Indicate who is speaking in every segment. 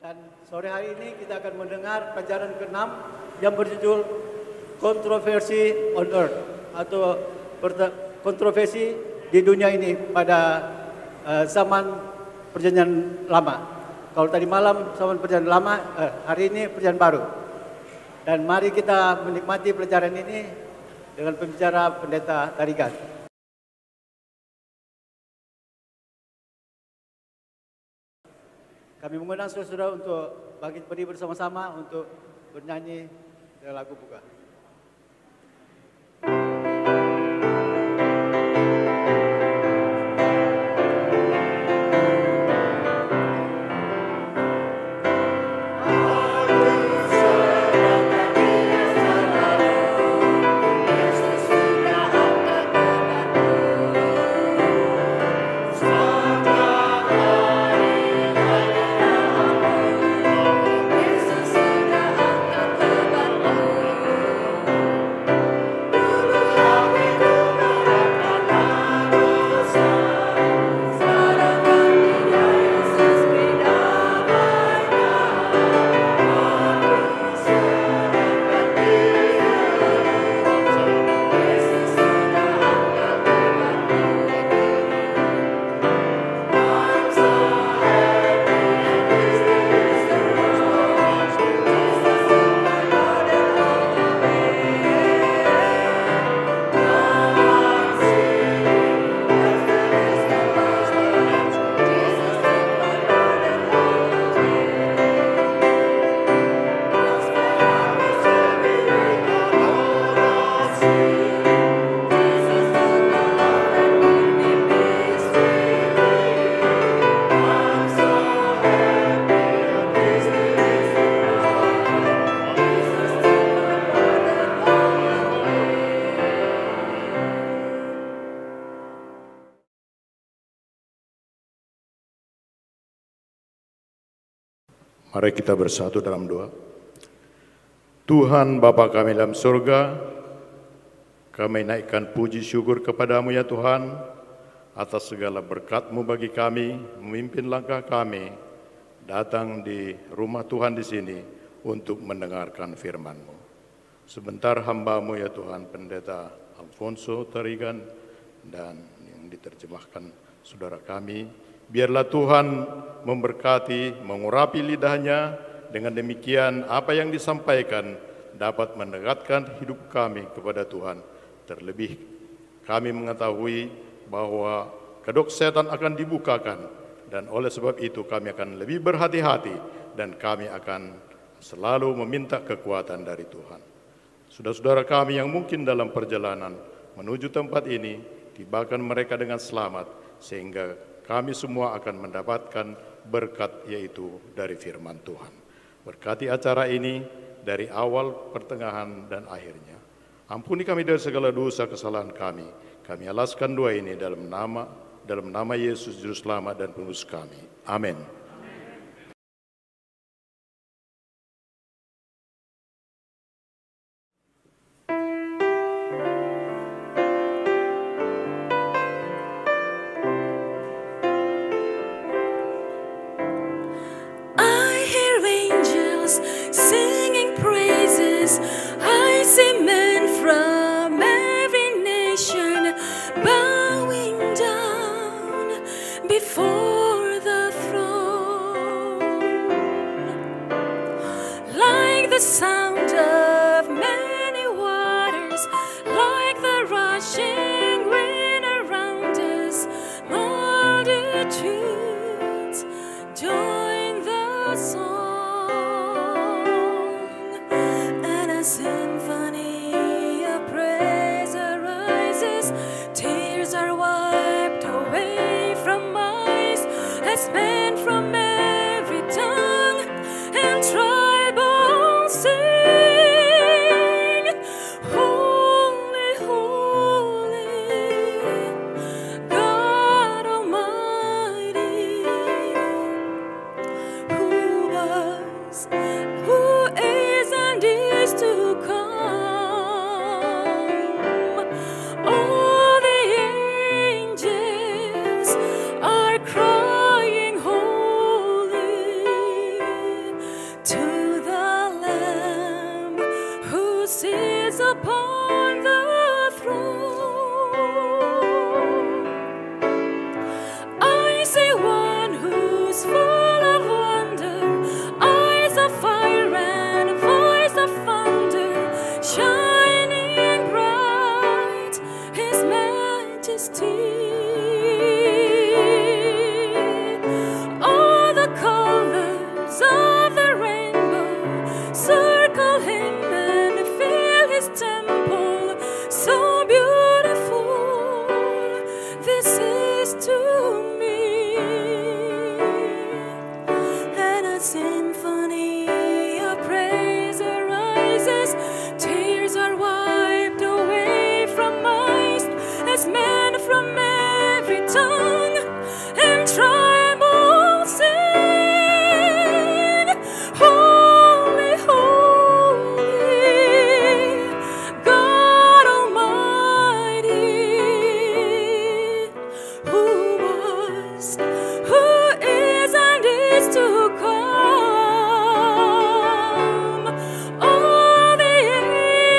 Speaker 1: Dan sore hari ini kita akan mendengar pelajaran ke-6 yang berjudul Kontroversi on Earth atau kontroversi di dunia ini pada zaman Perjanjian Lama. Kalau tadi malam zaman Perjanjian Lama, hari ini Perjanjian Baru. Dan mari kita menikmati pelajaran ini dengan pembicara Pendeta Tarigan. Kami mengundang saudara-saudara untuk bangkit berdiri bersama-sama untuk bernyanyi lagu buka.
Speaker 2: Mari kita bersatu dalam doa. Tuhan Bapa kami dalam surga, kami naikkan puji syukur kepadamu ya Tuhan, atas segala berkat-Mu bagi kami, memimpin langkah kami, datang di rumah Tuhan di sini untuk mendengarkan firman-Mu. Sebentar hamba-Mu ya Tuhan, Pendeta Alfonso Tarigan, dan yang diterjemahkan saudara kami, biarlah Tuhan memberkati, mengurapi lidahnya, dengan demikian apa yang disampaikan dapat mendekatkan hidup kami kepada Tuhan. Terlebih kami mengetahui bahwa kedok setan akan dibukakan, dan oleh sebab itu kami akan lebih berhati-hati dan kami akan selalu meminta kekuatan dari Tuhan. Saudara-saudara kami yang mungkin dalam perjalanan menuju tempat ini, tibakan mereka dengan selamat, sehingga kami semua akan mendapatkan berkat yaitu dari firman Tuhan. Berkati acara ini dari awal, pertengahan, dan akhirnya. Ampuni kami dari segala dosa kesalahan kami. Kami alaskan doa ini dalam nama Yesus Juru Selamat dan Penebus kami. Amin.
Speaker 3: Crying, to me, and a symphony of praise arises. Tears are wiped away from eyes as men from every tongue and tribal sing, holy, holy, God Almighty, who was, who is, and is to come. All the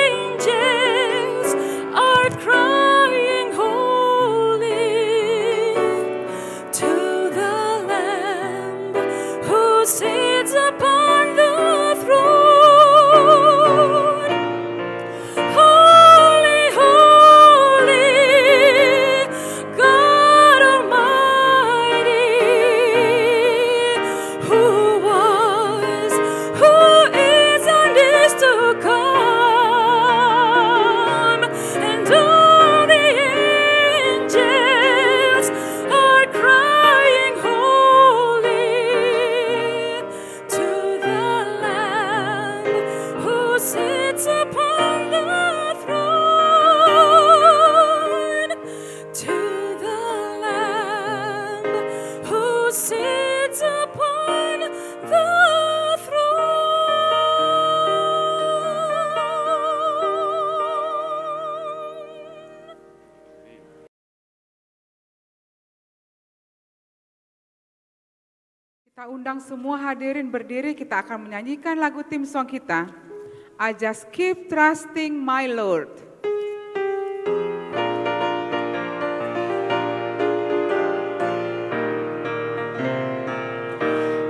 Speaker 3: angels are crying holy to the Lamb who sits upon the throne. Holy, holy, God Almighty, who was, who is, and is to come. And all the angels are crying holy to the Lamb who sits upon the throne, to the Lamb who sits upon the throne.
Speaker 4: Kita undang semua hadirin berdiri, kita akan menyanyikan lagu tim song kita, I Just Keep Trusting My Lord.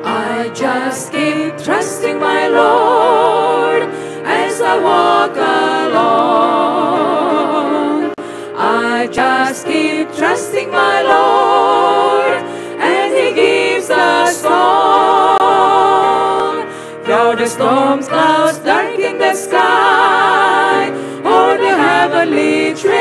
Speaker 3: I just keep trusting my Lord as I walk along. I just keep trusting my Lord, and He gives a song. Though the storms, clouds darken the sky, or the heavenly trains,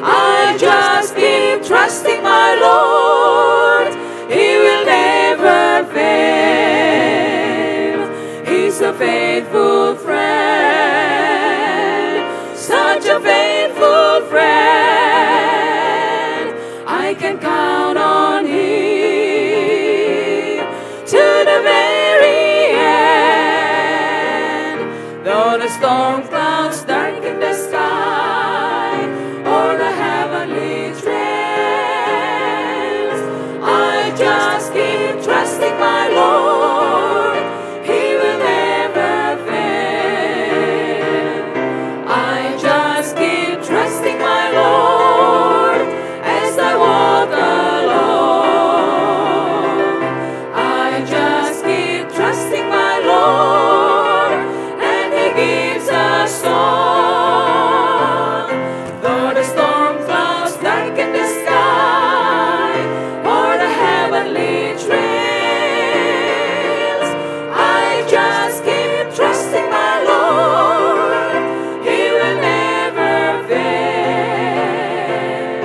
Speaker 3: I just keep trusting my Lord. He will never fail. He's a faithful friend, such a faithful friend. I can count on Him to the very end. Though the storm clouds darken the sky, or the heavenly trails, I just keep trusting my Lord. He will never fail. I just keep trusting my Lord as I walk along. I just keep trusting my Lord, and He gives a song. Though the storm clouds darken the sky, or the heavenly trails, I just keep trusting my Lord. He will never fail.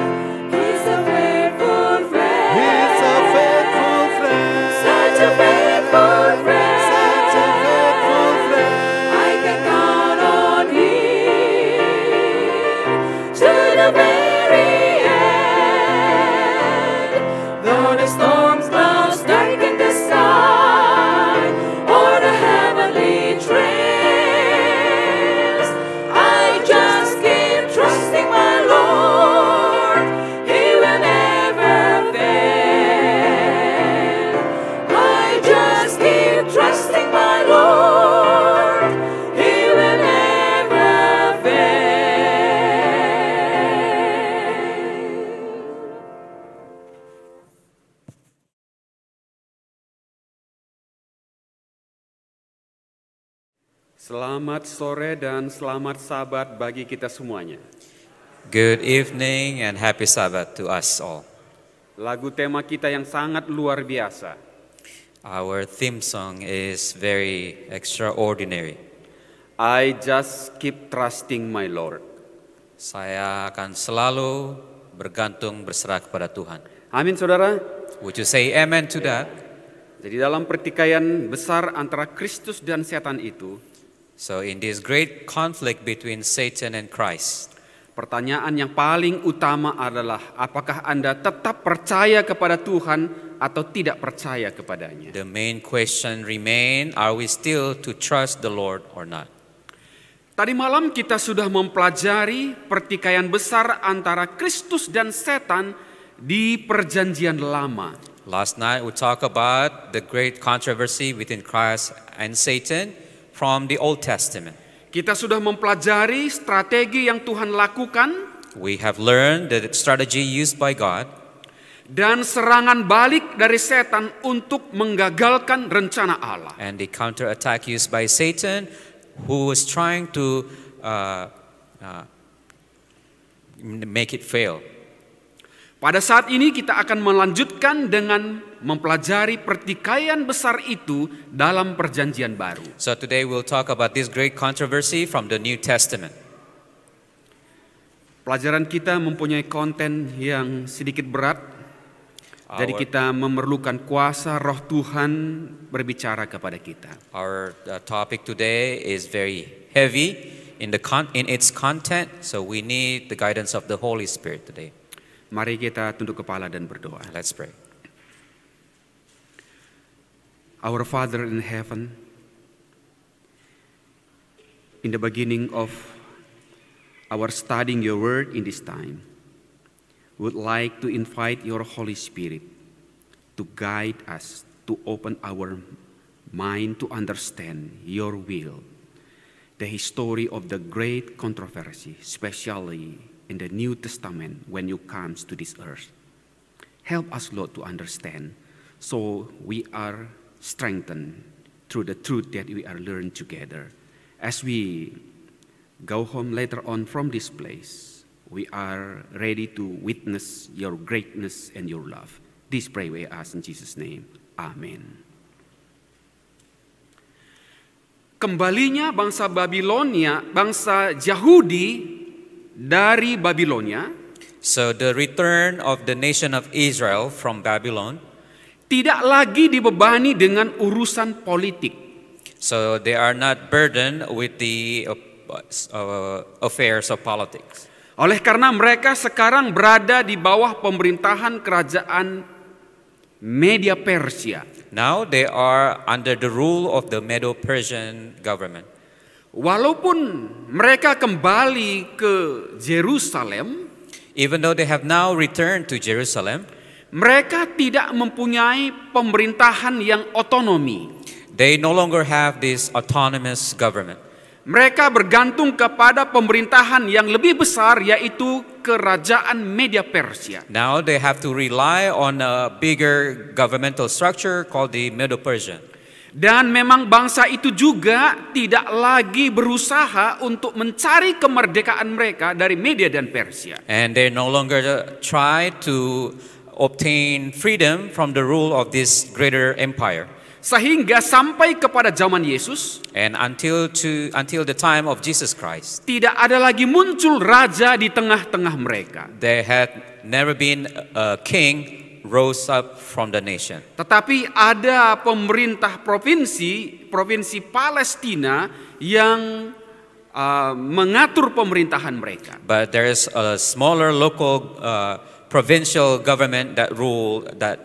Speaker 3: He's a faithful friend.
Speaker 5: He's a faithful friend.
Speaker 3: Such a faithful friend.
Speaker 5: Such a faithful friend.
Speaker 3: I can count on Him to the very end. Though the storms, clouds darken the sky, or the heavenly trails, I just keep trusting my Lord. He will never fail. I just keep trusting my Lord. He will never fail.
Speaker 6: Selamat sore dan selamat Sabat bagi kita semuanya.
Speaker 7: Good evening and happy Sabbath to us all.
Speaker 6: Lagu tema kita yang sangat luar biasa.
Speaker 7: Our theme song is very extraordinary.
Speaker 6: I just keep trusting my Lord.
Speaker 7: Saya akan selalu bergantung berserah kepada Tuhan.
Speaker 6: Amin, saudara.
Speaker 7: Would you say amen to that?
Speaker 6: Jadi dalam pertikaian besar antara Kristus dan setan itu,
Speaker 7: So in this great conflict between Satan and Christ,
Speaker 6: pertanyaan yang paling utama adalah apakah Anda tetap percaya kepada Tuhan atau tidak percaya kepadanya.
Speaker 7: the main question remain, are we still to trust the Lord or not?
Speaker 6: Tadi malam kita sudah mempelajari pertikaian besar antara Kristus dan setan di perjanjian lama.
Speaker 7: Last night we talked about the great controversy between Christ and Satan from the Old Testament.
Speaker 6: Kita sudah mempelajari strategi yang Tuhan lakukan
Speaker 7: We have learned the strategy used by God
Speaker 6: dan serangan balik dari setan untuk menggagalkan rencana Allah.
Speaker 7: and the counterattack used by Satan, who was trying to make it fail.
Speaker 6: Pada saat ini kita akan melanjutkan dengan mempelajari pertikaian besar itu dalam perjanjian baru.
Speaker 7: So today we'll talk about this great controversy from the New Testament.
Speaker 6: Pelajaran kita mempunyai konten yang sedikit berat, jadi kita memerlukan kuasa Roh Tuhan berbicara kepada kita.
Speaker 7: Our topic today is very heavy in its content, so we need the guidance of the Holy Spirit today.
Speaker 6: Mari kita tunduk kepala dan berdoa.
Speaker 7: Let's pray.
Speaker 6: Our Father in heaven, in the beginning of our studying your word in this time, would like to invite your Holy Spirit to guide us, to open our mind to understand your will, the history of the great controversy, especially in the New Testament when you come to this earth. Help us, Lord, to understand so we are strengthened through the truth that we are learned together. As we go home later on from this place, we are ready to witness your greatness and your love. This pray we ask in Jesus' name. Amen. Kembalinya bangsa Babilonia, bangsa Yahudi dari Babilonia,
Speaker 7: So the return of the nation of Israel from Babylon,
Speaker 6: tidak lagi dibebani dengan urusan politik.
Speaker 7: so they are not burdened with the affairs of politics.
Speaker 6: Oleh karena mereka sekarang berada di bawah pemerintahan kerajaan Media Persia.
Speaker 7: Now they are under the rule of the Medo-Persian government.
Speaker 6: Walaupun mereka kembali ke Yerusalem,
Speaker 7: Even though they have now returned to Jerusalem,
Speaker 6: mereka tidak mempunyai pemerintahan yang otonomi.
Speaker 7: they no longer have this autonomous government.
Speaker 6: Mereka bergantung kepada pemerintahan yang lebih besar, yaitu kerajaan Media Persia.
Speaker 7: Now they have to rely on a bigger governmental structure called the Medo-Persian.
Speaker 6: Dan memang bangsa itu juga tidak lagi berusaha untuk mencari kemerdekaan mereka dari Media dan Persia.
Speaker 7: And they no longer try to obtain freedom from the rule of this greater empire.
Speaker 6: Sehingga sampai kepada zaman Yesus,
Speaker 7: And until the time of Jesus Christ,
Speaker 6: tidak ada lagi muncul raja di tengah-tengah mereka.
Speaker 7: there had never been a king rose up from the nation.
Speaker 6: Tetapi ada pemerintah provinsi Palestina yang mengatur pemerintahan mereka.
Speaker 7: But there is a smaller local provincial government that rule that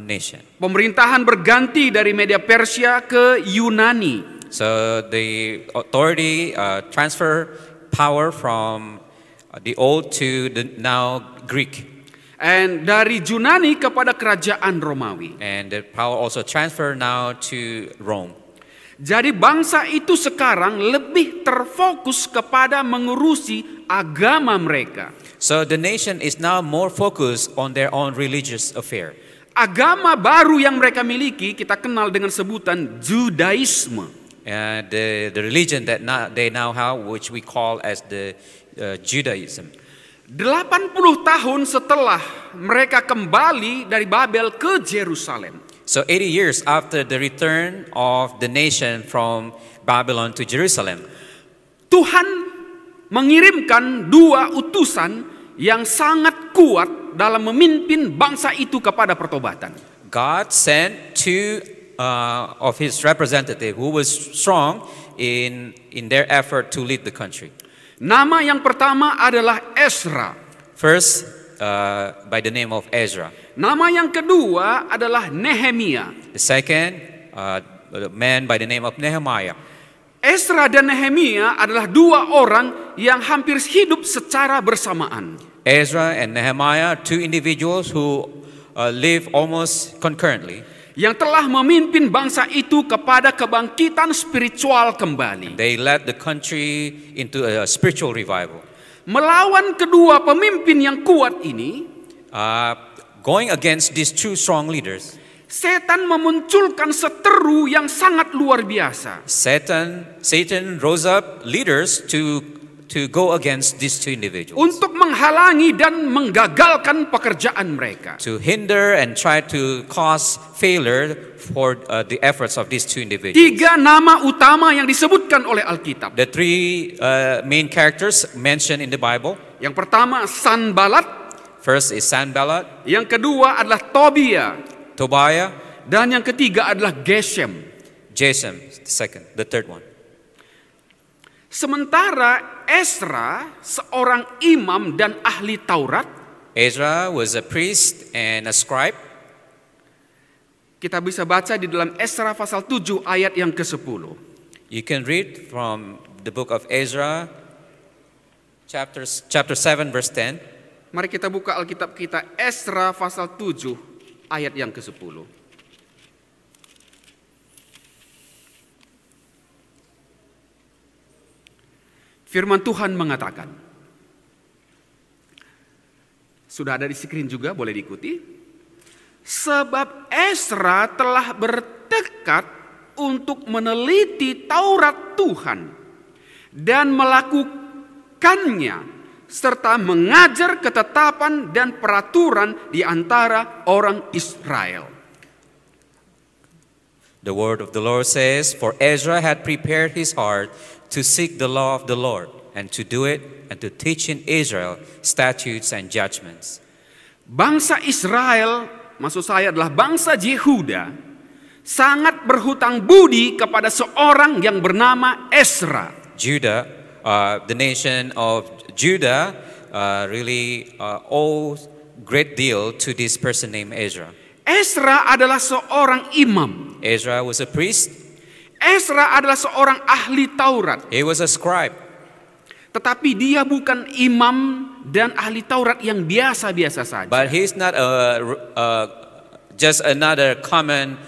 Speaker 7: nation.
Speaker 6: Pemerintahan berganti dari Media Persia ke Yunani.
Speaker 7: So the authority transfer power from the old to the now Greek.
Speaker 6: And dari Yunani kepada kerajaan Romawi.
Speaker 7: And the power also transfer now to Rome.
Speaker 6: Jadi bangsa itu sekarang lebih terfokus kepada mengurusi agama mereka.
Speaker 7: So the nation is now more focused on their own religious affair.
Speaker 6: Agama baru yang mereka miliki kita kenal dengan sebutan Judaisme.
Speaker 7: The religion that they now have, which we call as the Judaism.
Speaker 6: 80 tahun setelah mereka kembali dari Babel ke Yerusalem.
Speaker 7: So 80 years after the return of the nation from Babylon to Jerusalem,
Speaker 6: Tuhan mengirimkan dua utusan yang sangat kuat dalam memimpin bangsa itu kepada pertobatan.
Speaker 7: God sent two of his representative who was strong in their effort to lead the country.
Speaker 6: Nama yang pertama adalah Ezra.
Speaker 7: First, by the name of Ezra.
Speaker 6: Nama yang kedua adalah Nehemia.
Speaker 7: The second, a man by the name of Nehemiah.
Speaker 6: Ezra dan Nehemia adalah dua orang yang hampir hidup secara bersamaan.
Speaker 7: Ezra and Nehemiah, two individuals who live almost concurrently.
Speaker 6: Yang telah memimpin bangsa itu kepada kebangkitan spiritual kembali.
Speaker 7: They led the country into a spiritual revival.
Speaker 6: Melawan kedua pemimpin yang kuat ini,
Speaker 7: Going against these two strong leaders,
Speaker 6: setan memunculkan seteru yang sangat luar biasa.
Speaker 7: Satan rose up leaders to go against these two individuals,
Speaker 6: Untuk menghalangi dan menggagalkan pekerjaan mereka.
Speaker 7: to hinder and try to cause failure for the efforts of these two individuals.
Speaker 6: Tiga nama utama yang disebutkan oleh Alkitab.
Speaker 7: The three main characters mentioned in the Bible.
Speaker 6: Yang pertama Sanbalat,
Speaker 7: First is Sanballat,
Speaker 6: yang kedua adalah Tobia,
Speaker 7: Tobiah,
Speaker 6: dan yang ketiga adalah Geshem.
Speaker 7: Jason, the third one.
Speaker 6: Sementara Ezra seorang imam dan ahli Taurat,
Speaker 7: Ezra was a priest and a scribe.
Speaker 6: kita bisa baca di dalam Ezra pasal 7 ayat yang ke-10.
Speaker 7: You can read from the book of Ezra, chapter 7, verse 10.
Speaker 6: Mari kita buka Alkitab kita, Ezra pasal 7 ayat yang ke-10. Firman Tuhan mengatakan, sudah ada di screen juga, boleh diikuti. Sebab Ezra telah bertekad untuk meneliti Taurat Tuhan dan melakukannya, serta mengajar ketetapan dan peraturan di antara orang Israel.
Speaker 7: The word of the Lord says, "For Ezra had prepared his heart to seek the law of the Lord, and to do it, and to teach in Israel statutes and judgments."
Speaker 6: Bangsa Israel, maksud saya adalah bangsa Yehuda, sangat berhutang budi kepada seorang yang bernama Ezra.
Speaker 7: Judah, the nation of Judah, really owes great deal to this person named Ezra.
Speaker 6: Ezra adalah seorang imam.
Speaker 7: Ezra was a priest.
Speaker 6: Ezra adalah seorang ahli Taurat.
Speaker 7: He was a scribe.
Speaker 6: Tetapi dia bukan imam dan ahli Taurat yang biasa-biasa saja.
Speaker 7: But he's not just another common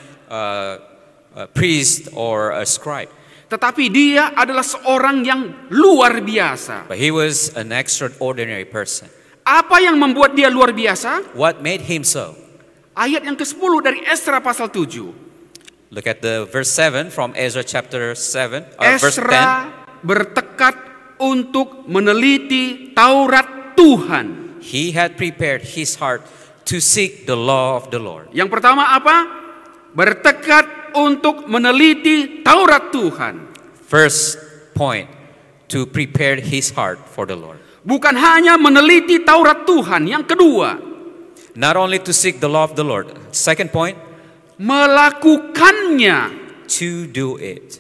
Speaker 7: priest or a scribe.
Speaker 6: Tetapi dia adalah seorang yang luar biasa.
Speaker 7: But he was an extraordinary person.
Speaker 6: Apa yang membuat dia luar biasa?
Speaker 7: What made him so?
Speaker 6: Ayat yang ke-10 dari Ezra pasal 7.
Speaker 7: Look at the verse 7 from Ezra chapter 7, verse 10.
Speaker 6: Ezra bertekad untuk meneliti Taurat Tuhan.
Speaker 7: He had prepared his heart to seek the law of the Lord.
Speaker 6: Yang pertama apa? Bertekad untuk meneliti Taurat Tuhan.
Speaker 7: First point, to prepare his heart for the Lord.
Speaker 6: Bukan hanya meneliti Taurat Tuhan. Yang kedua,
Speaker 7: Not only to seek the law of the Lord. Second point,
Speaker 6: melakukannya.
Speaker 7: to do it.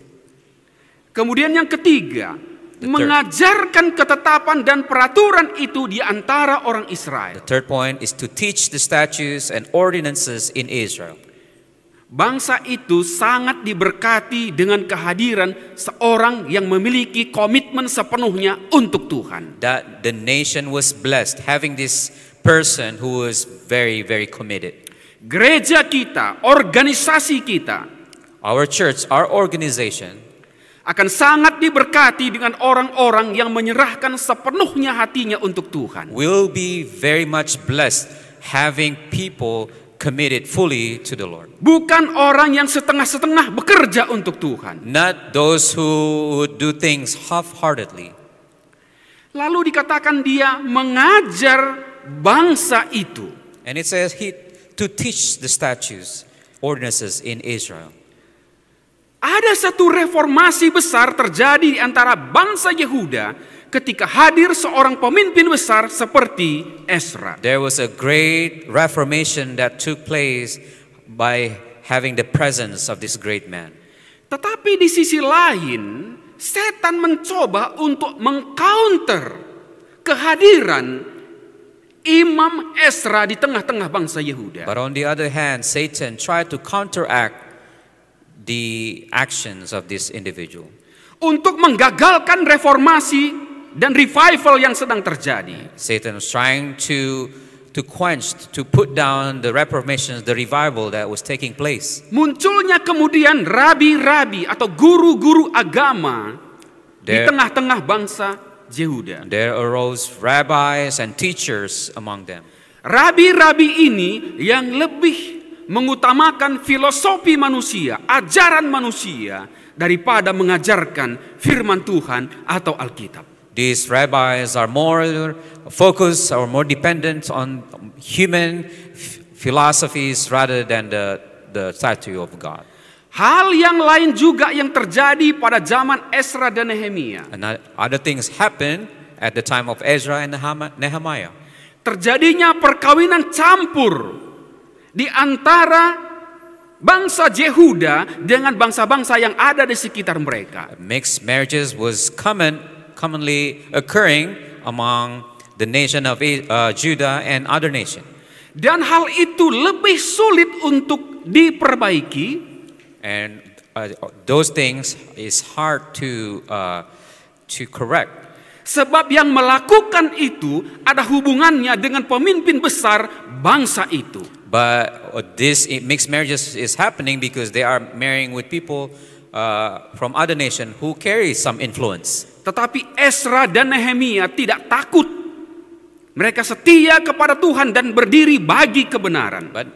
Speaker 6: Kemudian yang ketiga,
Speaker 7: The third.
Speaker 6: mengajarkan ketetapan dan peraturan itu di antara orang Israel.
Speaker 7: The third point is to teach the statutes and ordinances in Israel.
Speaker 6: Bangsa itu sangat diberkati dengan kehadiran seorang yang memiliki komitmen sepenuhnya untuk Tuhan.
Speaker 7: That the nation was blessed having this person who was very, very committed.
Speaker 6: Gereja kita, organisasi kita
Speaker 7: Our church, our organization,
Speaker 6: akan sangat diberkati dengan orang-orang yang menyerahkan sepenuhnya hatinya untuk Tuhan.
Speaker 7: will be very much blessed having people committed fully to the Lord.
Speaker 6: Bukan orang yang setengah-setengah bekerja untuk Tuhan.
Speaker 7: Not those who do things half-heartedly.
Speaker 6: Lalu dikatakan dia mengajar bangsa itu.
Speaker 7: And it says to teach the statutes, ordinances in Israel.
Speaker 6: Ada satu reformasi besar terjadi di antara bangsa Yehuda ketika hadir seorang pemimpin besar seperti Ezra.
Speaker 7: There was a great reformation that took place by having the presence of this great man.
Speaker 6: Tetapi di sisi lain, setan mencoba untuk mengcounter kehadiran Imam Ezra di tengah-tengah bangsa Yehuda.
Speaker 7: But on the other hand, Satan tried to counteract the actions of this individual
Speaker 6: Untuk menggagalkan reformasi dan revival yang sedang terjadi.
Speaker 7: Satan was trying to quench, to put down the reformations, the revival that was taking place.
Speaker 6: Munculnya kemudian rabi-rabi atau guru-guru agama di
Speaker 7: There-
Speaker 6: tengah-tengah bangsa Yehuda.
Speaker 7: There arose rabbis and teachers among them.
Speaker 6: Rabi-rabi ini yang lebih mengutamakan filosofi manusia, ajaran manusia, daripada mengajarkan firman Tuhan atau Alkitab.
Speaker 7: These rabbis are more focused or more dependent on human philosophies rather than the statue of God.
Speaker 6: Hal yang lain juga yang terjadi pada zaman Ezra dan Nehemia.
Speaker 7: And other things happened at the time of Ezra and Nehemiah.
Speaker 6: Terjadinya perkawinan campur di antara bangsa Yehuda dengan bangsa-bangsa yang ada di sekitar mereka.
Speaker 7: Mixed marriages was commonly occurring among the nation of Judah and other nations.
Speaker 6: Dan hal itu lebih sulit untuk diperbaiki
Speaker 7: And those things is hard to correct.
Speaker 6: sebab yang melakukan itu ada hubungannya dengan pemimpin besar bangsa itu.
Speaker 7: But this mixed marriages is happening because they are marrying with people from other nation who carry some influence.
Speaker 6: Tetapi Ezra dan Nehemia tidak takut. Mereka setia kepada Tuhan dan berdiri bagi kebenaran.
Speaker 7: But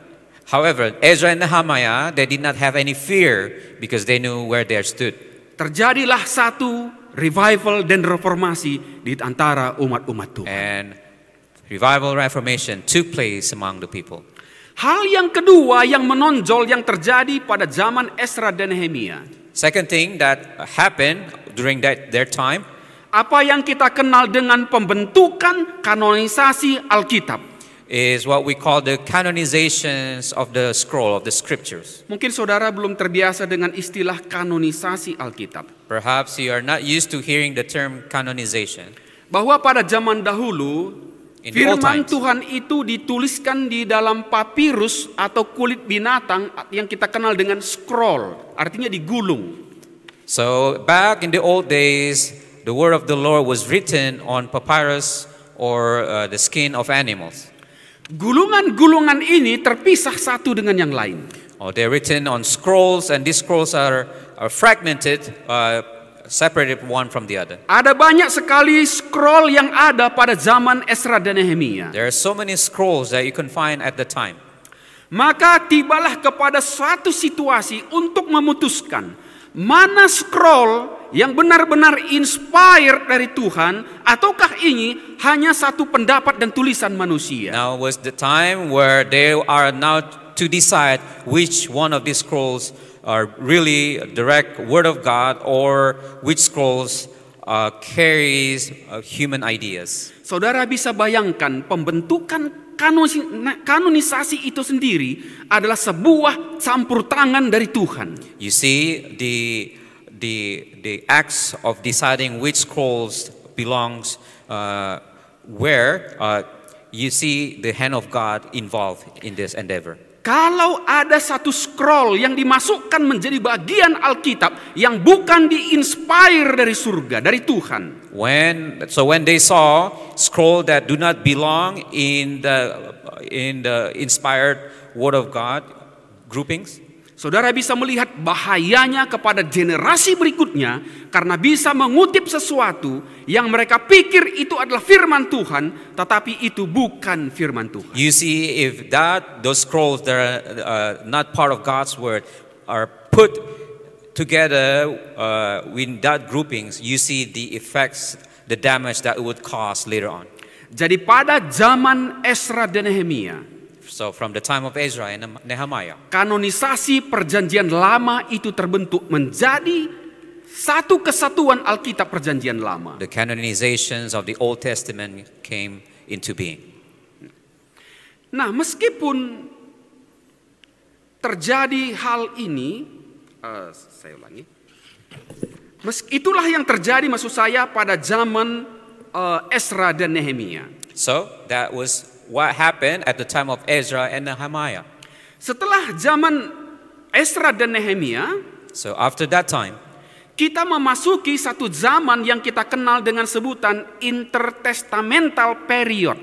Speaker 7: however, Ezra and Nehemiah, they did not have any fear because they knew where they stood.
Speaker 6: Terjadilah satu revival dan reformasi di antara umat-umat Tuhan.
Speaker 7: And revival reformation took place among the people.
Speaker 6: Hal yang kedua yang menonjol yang terjadi pada zaman Ezra dan Nehemia.
Speaker 7: Second thing that happened during their time,
Speaker 6: Apa yang kita kenal dengan pembentukan kanonisasi Alkitab.
Speaker 7: is what we call the canonizations of the scroll of the scriptures.
Speaker 6: Mungkin saudara belum terbiasa dengan istilah kanonisasi Alkitab.
Speaker 7: Perhaps you are not used to hearing the term canonization.
Speaker 6: Bahwa pada zaman dahulu
Speaker 7: In the old
Speaker 6: firman
Speaker 7: times.
Speaker 6: Tuhan itu dituliskan di dalam papirus atau kulit binatang yang kita kenal dengan scroll, artinya digulung.
Speaker 7: So back in the old days, the word of the Lord was written on papyrus or the skin of animals.
Speaker 6: Gulungan-gulungan ini terpisah satu dengan yang lain.
Speaker 7: Or they're written on scrolls, and these scrolls are fragmented, separated one from the other.
Speaker 6: Ada banyak sekali scroll yang ada pada zaman Ezra dan Nehemia.
Speaker 7: There are so many scrolls that you can find at the time.
Speaker 6: Maka tibalah kepada suatu situasi untuk memutuskan mana scroll yang benar-benar inspired dari Tuhan, ataukah ini hanya satu pendapat dan tulisan manusia.
Speaker 7: Now was the time where they are now to decide which one of these scrolls are really direct word of God or which scrolls carries human ideas.
Speaker 6: Saudara bisa bayangkan pembentukan kanonisasi itu sendiri adalah sebuah campur tangan dari Tuhan.
Speaker 7: You see the acts of deciding which scrolls belongs where you see the hand of God involved in this endeavor.
Speaker 6: Kalau ada satu scroll yang dimasukkan menjadi bagian Alkitab yang bukan di-inspire dari surga, dari Tuhan.
Speaker 7: When they saw scroll that do not belong in the inspired word of God groupings,
Speaker 6: Saudara bisa melihat bahayanya kepada generasi berikutnya karena bisa mengutip sesuatu yang mereka pikir itu adalah firman Tuhan, tetapi itu bukan firman Tuhan.
Speaker 7: you see if those scrolls that are not part of God's word are put together with that groupings, you see the effects, the damage that it would cause later on.
Speaker 6: Jadi pada zaman Ezra dan Nehemia,
Speaker 7: So from the time of Ezra and Nehemiah,
Speaker 6: kanonisasi perjanjian lama itu terbentuk menjadi satu kesatuan Alkitab Perjanjian Lama.
Speaker 7: The canonizations of the Old Testament came into being.
Speaker 6: Nah, meskipun terjadi hal ini, saya ulangi. Itulah yang terjadi maksud saya pada zaman Ezra dan Nehemia.
Speaker 7: So that was what happened at the time of Ezra and Nehemiah.
Speaker 6: Setelah zaman Ezra dan Nehemia,
Speaker 7: So after that time,
Speaker 6: kita memasuki satu zaman yang kita kenal dengan sebutan intertestamental period.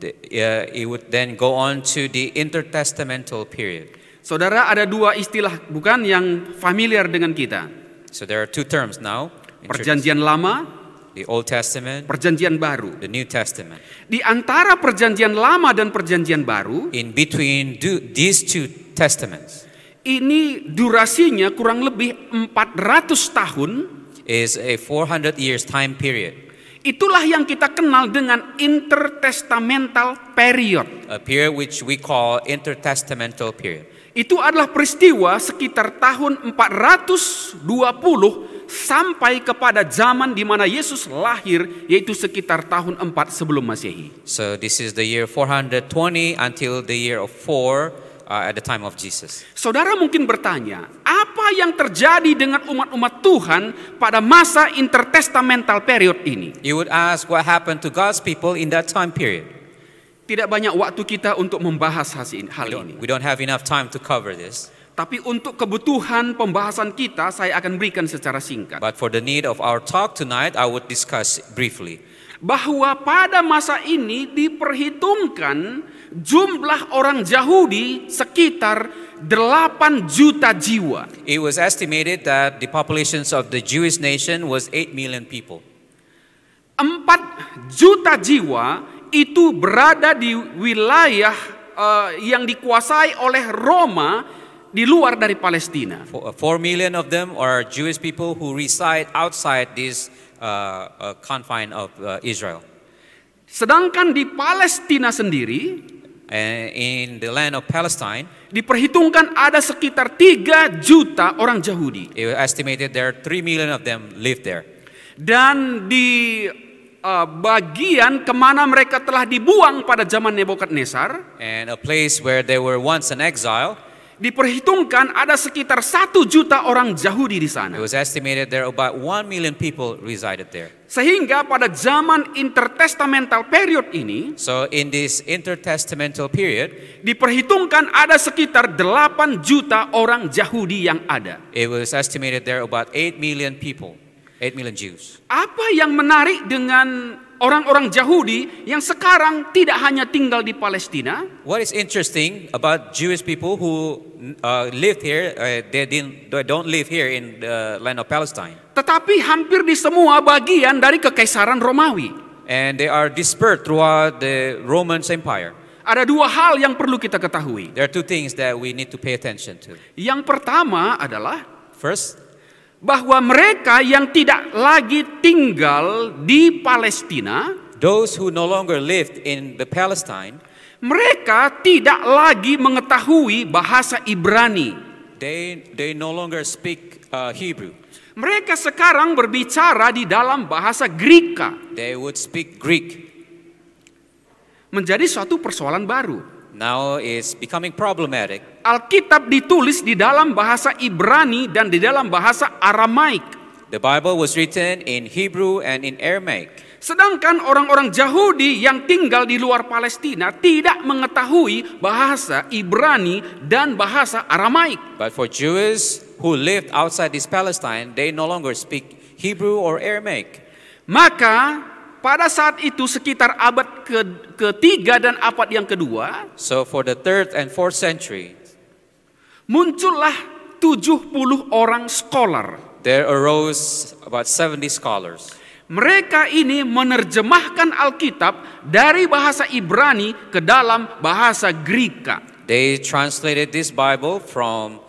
Speaker 7: it would then go on to the intertestamental period.
Speaker 6: Saudara, ada dua istilah bukan yang familiar dengan kita.
Speaker 7: So there are two terms now.
Speaker 6: Perjanjian Lama,
Speaker 7: The Old Testament,
Speaker 6: Perjanjian Baru.
Speaker 7: the New Testament.
Speaker 6: Di antara Perjanjian Lama dan Perjanjian Baru,
Speaker 7: In between these two testaments
Speaker 6: ini durasinya kurang lebih 400 tahun.
Speaker 7: is a 400 years time period.
Speaker 6: Itulah yang kita kenal dengan intertestamental period.
Speaker 7: A period which we call intertestamental period.
Speaker 6: Itu adalah peristiwa sekitar tahun 420 sampai kepada zaman di mana Yesus lahir, yaitu sekitar tahun 4 sebelum Masehi.
Speaker 7: So this is the year 420 until the year of 4 at the time of Jesus.
Speaker 6: Saudara mungkin bertanya, apa yang terjadi dengan umat-umat Tuhan pada masa intertestamental period ini?
Speaker 7: You would ask what happened to God's people in that time period.
Speaker 6: Tidak banyak waktu kita untuk membahas hal ini.
Speaker 7: We don't have enough time to cover this.
Speaker 6: Tapi untuk kebutuhan pembahasan kita, saya akan berikan secara singkat.
Speaker 7: But for the need of our talk tonight, I would discuss briefly.
Speaker 6: Bahwa pada masa ini diperhitungkan jumlah orang Yahudi sekitar 8 juta jiwa.
Speaker 7: It was estimated that the populations of the Jewish nation was 8 million people.
Speaker 6: 4 juta jiwa itu berada di wilayah yang dikuasai oleh Roma di luar dari Palestina.
Speaker 7: 4 million of them are Jewish people who reside outside this confine of Israel.
Speaker 6: Sedangkan di Palestina sendiri,
Speaker 7: In the land of Palestine,
Speaker 6: diperhitungkan ada sekitar 3 juta orang Yahudi.
Speaker 7: it was estimated there are 3 million of them live there.
Speaker 6: Dan di bagian kemana mereka telah dibuang pada zaman Nebukadnezar,
Speaker 7: And a place where they were once an exile,
Speaker 6: diperhitungkan ada sekitar 1 juta orang Yahudi di
Speaker 7: it
Speaker 6: sana.
Speaker 7: was estimated there about 1 million people resided there.
Speaker 6: Sehingga pada zaman intertestamental period ini,
Speaker 7: So in this intertestamental period,
Speaker 6: diperhitungkan ada sekitar 8 juta orang Yahudi yang ada.
Speaker 7: it was estimated there about 8 million people, 8 million Jews.
Speaker 6: Apa yang menarik dengan orang-orang Yahudi yang sekarang tidak hanya tinggal di Palestina,
Speaker 7: What is interesting about Jewish people who lived here, they don't live here in the land of Palestine.
Speaker 6: tetapi hampir di semua bagian dari Kekaisaran Romawi.
Speaker 7: And they are dispersed throughout the Roman Empire.
Speaker 6: Ada 2 hal yang perlu kita ketahui.
Speaker 7: There are 2 things that we need to pay attention to.
Speaker 6: Yang pertama adalah
Speaker 7: First,
Speaker 6: bahwa mereka yang tidak lagi tinggal di Palestina,
Speaker 7: those who no longer lived in the Palestine,
Speaker 6: mereka tidak lagi mengetahui bahasa Ibrani.
Speaker 7: they no longer speak Hebrew.
Speaker 6: Mereka sekarang berbicara di dalam bahasa Greka.
Speaker 7: They would speak Greek.
Speaker 6: Menjadi suatu persoalan baru.
Speaker 7: Now it's becoming problematic.
Speaker 6: Alkitab ditulis di dalam bahasa Ibrani dan di dalam bahasa Aramaik.
Speaker 7: The Bible was written in Hebrew and in Aramaic.
Speaker 6: Sedangkan orang-orang Yahudi yang tinggal di luar Palestina tidak mengetahui bahasa Ibrani dan bahasa Aramaik.
Speaker 7: But for Jews who lived outside this Palestine, they no longer speak Hebrew or Aramaic.
Speaker 6: Maka pada saat itu sekitar abad ketiga dan abad yang kedua,
Speaker 7: So for the 3rd and 4th century,
Speaker 6: muncullah 70 orang scholar.
Speaker 7: there arose about 70 scholars.
Speaker 6: Mereka ini menerjemahkan Alkitab dari bahasa Ibrani ke dalam bahasa Greka.
Speaker 7: They translated this Bible from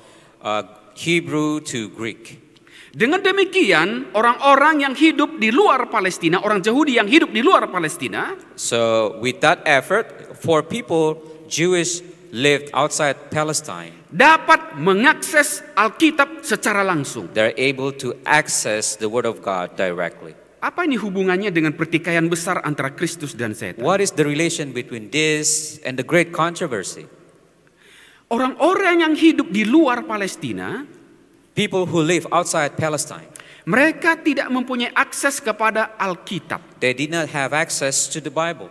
Speaker 7: Hebrew to Greek.
Speaker 6: Dengan demikian, orang-orang yang hidup di luar Palestina, orang Yahudi yang hidup di luar Palestina,
Speaker 7: So with that effort, for people, Jewish lived outside Palestine,
Speaker 6: dapat mengakses Alkitab secara langsung.
Speaker 7: they're able to access the Word of God directly.
Speaker 6: Apa ini hubungannya dengan pertikaian besar antara Kristus dan setan?
Speaker 7: What is the relation between this and the great controversy?
Speaker 6: Orang-orang yang hidup di luar Palestina,
Speaker 7: People who live outside Palestine,
Speaker 6: mereka tidak mempunyai akses kepada Alkitab.
Speaker 7: they did not have access to the Bible.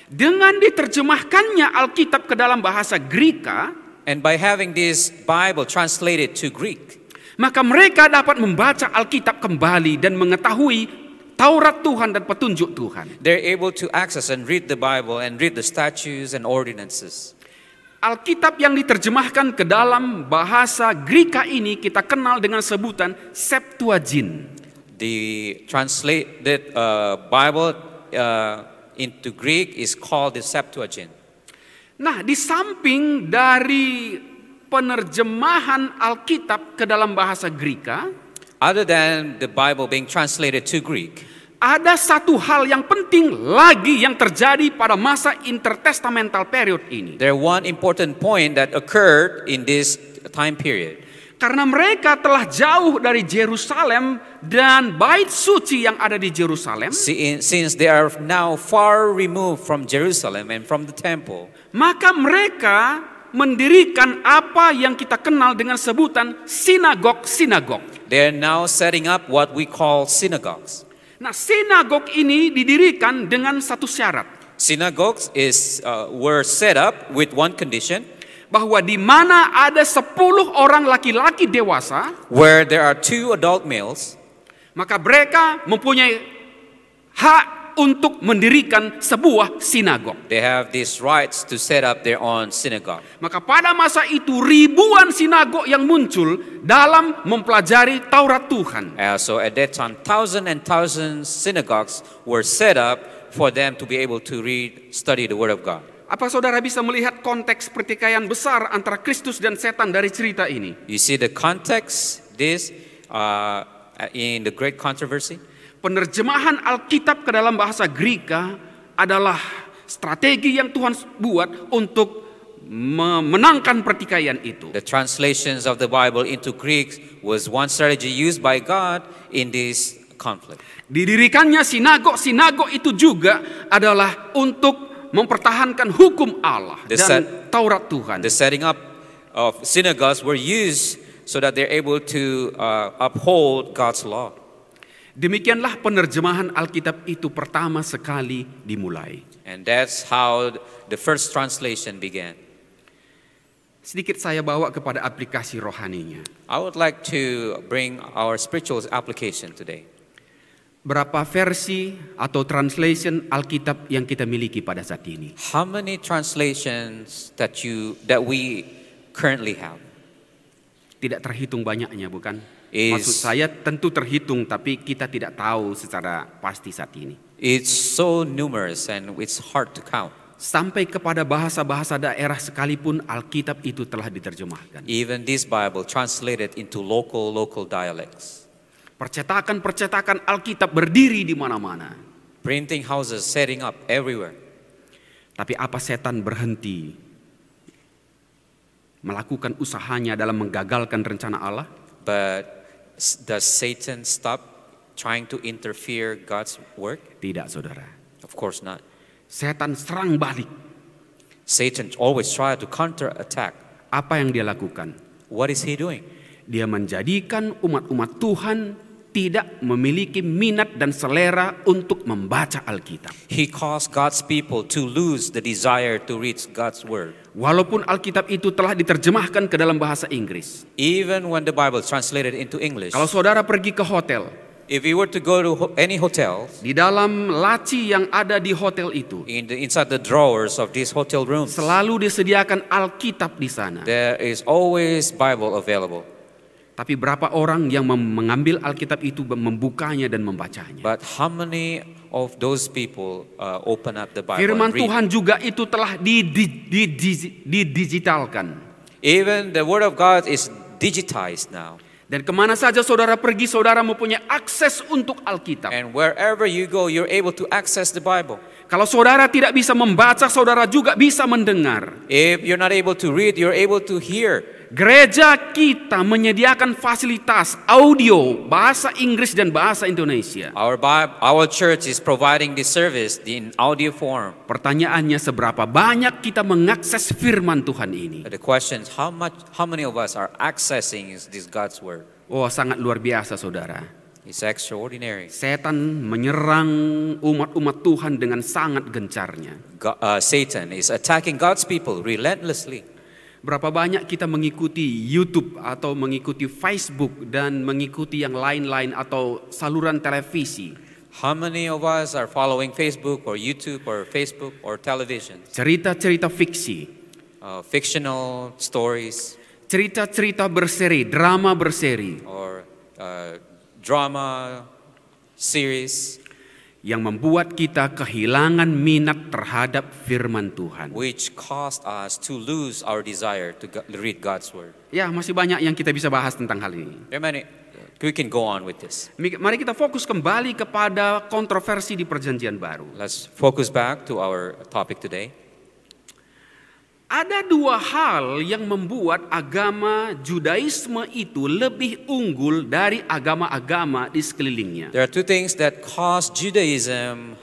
Speaker 6: Dengan diterjemahkannya Alkitab ke dalam bahasa Greka,
Speaker 7: And by having this Bible translated to Greek,
Speaker 6: maka mereka dapat membaca Alkitab kembali dan mengetahui Taurat Tuhan dan petunjuk Tuhan.
Speaker 7: they're able to access and read the Bible and read the statutes and ordinances.
Speaker 6: Alkitab yang diterjemahkan ke dalam bahasa Greka ini kita kenal dengan sebutan Septuagint.
Speaker 7: The translated Bible into Greek is called the Septuagint.
Speaker 6: Nah, di samping dari penerjemahan Alkitab ke dalam bahasa Greka,
Speaker 7: Other than the Bible being translated to Greek,
Speaker 6: ada satu hal yang penting lagi yang terjadi pada masa intertestamental period ini.
Speaker 7: there one important point that occurred in this time period.
Speaker 6: Karena mereka telah jauh dari Yerusalem dan bait suci yang ada di Yerusalem,
Speaker 7: Since they are now far removed from Jerusalem and from the temple,
Speaker 6: maka mereka mendirikan apa yang kita kenal dengan sebutan sinagog-sinagog.
Speaker 7: they are now setting up what we call synagogues.
Speaker 6: Nah, sinagog ini didirikan dengan satu syarat,
Speaker 7: Synagogues were set up with one condition,
Speaker 6: bahwa di mana ada 10 orang laki-laki dewasa,
Speaker 7: where there are 2 adult males,
Speaker 6: maka mereka mempunyai hak untuk mendirikan sebuah sinagog.
Speaker 7: they have these rights to set up their own synagogue.
Speaker 6: Maka pada masa itu ribuan sinagog yang muncul dalam mempelajari Taurat Tuhan.
Speaker 7: So at that time, thousands and thousands synagogues were set up for them to be able to study the Word of God.
Speaker 6: Apa saudara bisa melihat konteks pertikaian besar antara Kristus dan setan dari cerita ini?
Speaker 7: You see the context in the great controversy?
Speaker 6: Penerjemahan Alkitab ke dalam bahasa Greka adalah strategi yang Tuhan buat untuk memenangkan pertikaian itu.
Speaker 7: The translations of the Bible into Greek was one strategy used by God in this conflict.
Speaker 6: Didirikannya sinagog itu juga adalah untuk mempertahankan hukum Allah dan Taurat Tuhan.
Speaker 7: The setting up of synagogues were used so that they're able to uphold God's law.
Speaker 6: Demikianlah penerjemahan Alkitab itu pertama sekali dimulai.
Speaker 7: And that's how the first translation began.
Speaker 6: Sedikit saya bawa kepada aplikasi rohaninya.
Speaker 7: I would like to bring our spiritual application today.
Speaker 6: Berapa versi atau translation Alkitab yang kita miliki pada saat ini?
Speaker 7: How many translations that we currently have?
Speaker 6: Tidak terhitung banyaknya, bukan? Maksud saya tentu terhitung, tapi kita tidak tahu secara pasti saat ini.
Speaker 7: It's so numerous and it's hard to count.
Speaker 6: Sampai kepada bahasa-bahasa daerah sekalipun Alkitab itu telah diterjemahkan.
Speaker 7: Even this Bible translated into local dialects.
Speaker 6: Percetakan-percetakan Alkitab berdiri di mana-mana.
Speaker 7: Printing houses setting up everywhere.
Speaker 6: Tapi apa setan berhenti melakukan usahanya dalam menggagalkan rencana Allah?
Speaker 7: But does Satan stop trying to interfere God's work?
Speaker 6: Tidak, saudara.
Speaker 7: Of course not.
Speaker 6: Setan serang balik.
Speaker 7: Satan always try to counter-attack.
Speaker 6: Apa yang dia lakukan?
Speaker 7: What is he doing?
Speaker 6: Dia menjadikan umat-umat Tuhan tidak memiliki minat dan selera untuk membaca Alkitab.
Speaker 7: He caused God's people to lose the desire to read God's word.
Speaker 6: Walaupun Alkitab itu telah diterjemahkan ke dalam bahasa Inggris.
Speaker 7: Even when the Bible is translated into English.
Speaker 6: Kalau saudara pergi ke hotel,
Speaker 7: if you were to go to any hotel,
Speaker 6: di dalam laci yang ada di hotel itu,
Speaker 7: inside the drawers of these hotel rooms,
Speaker 6: selalu disediakan Alkitab di sana.
Speaker 7: There is always Bible available.
Speaker 6: Tapi berapa orang yang mengambil Alkitab itu, membukanya dan membacanya?
Speaker 7: But how many of those people open up the Bible?
Speaker 6: Firman Tuhan juga itu telah didigitalkan.
Speaker 7: Even the Word of God is digitized now.
Speaker 6: Dan kemana saja saudara pergi, saudara mempunyai akses untuk Alkitab.
Speaker 7: And wherever you go, you're able to access the Bible.
Speaker 6: Kalau saudara tidak bisa membaca, saudara juga bisa mendengar.
Speaker 7: If you're not able to read, you're able to hear.
Speaker 6: Gereja kita menyediakan fasilitas audio bahasa Inggris dan bahasa Indonesia.
Speaker 7: Our church is providing this service in audio form.
Speaker 6: Pertanyaannya, seberapa banyak kita mengakses firman Tuhan ini?
Speaker 7: The question is how many of us are accessing this God's word?
Speaker 6: Oh, sangat luar biasa, saudara.
Speaker 7: It's extraordinary.
Speaker 6: Setan menyerang umat-umat Tuhan dengan sangat gencarnya.
Speaker 7: Satan is attacking God's people relentlessly.
Speaker 6: Berapa banyak kita mengikuti YouTube atau mengikuti Facebook dan mengikuti yang lain-lain atau saluran televisi?
Speaker 7: How many of us are following Facebook or YouTube or Facebook or television?
Speaker 6: Cerita-cerita fiksi,
Speaker 7: Fictional stories
Speaker 6: cerita-cerita berseri, drama berseri
Speaker 7: or drama series
Speaker 6: yang membuat kita kehilangan minat terhadap firman Tuhan.
Speaker 7: which caused us to lose our desire to read God's word.
Speaker 6: Ya, masih banyak yang kita bisa bahas tentang hal ini.
Speaker 7: We can go on with this.
Speaker 6: Mari kita fokus kembali kepada kontroversi di Perjanjian Baru.
Speaker 7: Let's focus back to our topic today.
Speaker 6: Ada dua hal yang membuat agama Judaisme itu lebih unggul dari agama-agama di sekelilingnya.
Speaker 7: There are two things that cause Judaism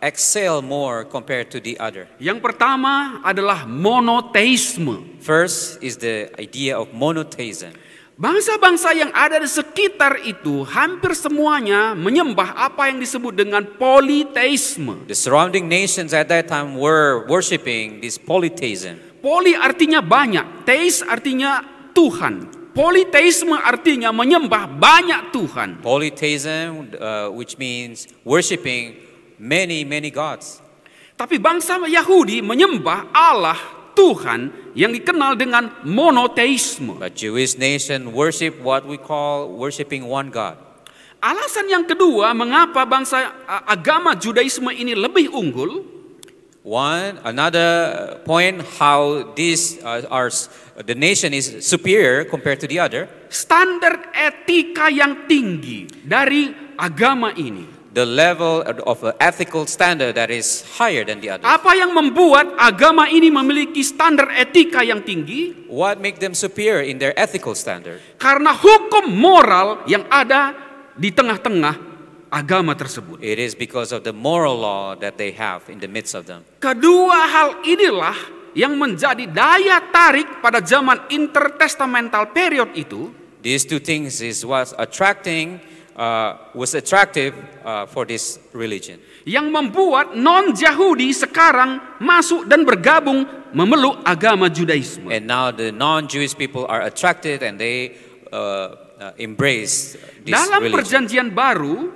Speaker 7: excel more compared to the other.
Speaker 6: Yang pertama adalah monoteisme.
Speaker 7: First is the idea of monotheism.
Speaker 6: Bangsa-bangsa yang ada di sekitar itu hampir semuanya menyembah apa yang disebut dengan politeisme.
Speaker 7: The surrounding nations at that time were worshiping this polytheism.
Speaker 6: Poli artinya banyak, teis artinya Tuhan. Politeisme artinya menyembah banyak Tuhan.
Speaker 7: Polytheism, which means worshiping many gods.
Speaker 6: Tapi bangsa Yahudi menyembah Allah Tuhan yang dikenal dengan monoteisme.
Speaker 7: But Jewish nation worship what we call worshiping one God.
Speaker 6: Alasan yang kedua mengapa bangsa agama Judaisme ini lebih unggul.
Speaker 7: Another point how the nation is superior compared to the other.
Speaker 6: Standar etika yang tinggi dari agama ini.
Speaker 7: The level of ethical standard that is higher than the other.
Speaker 6: Apa yang membuat agama ini memiliki standar etika yang tinggi?
Speaker 7: What make them superior in their ethical standard?
Speaker 6: Karena hukum moral yang ada di tengah-tengah agama tersebut.
Speaker 7: It is because of the moral law that they have in the midst of them.
Speaker 6: Kedua hal inilah yang menjadi daya tarik pada zaman intertestamental period itu.
Speaker 7: These two things was attractive for this religion.
Speaker 6: Yang membuat non-Yahudi sekarang masuk dan bergabung memeluk agama Judaisme.
Speaker 7: And now the non-Jewish people are attracted and they embrace this
Speaker 6: Dalam
Speaker 7: religion.
Speaker 6: Perjanjian Baru,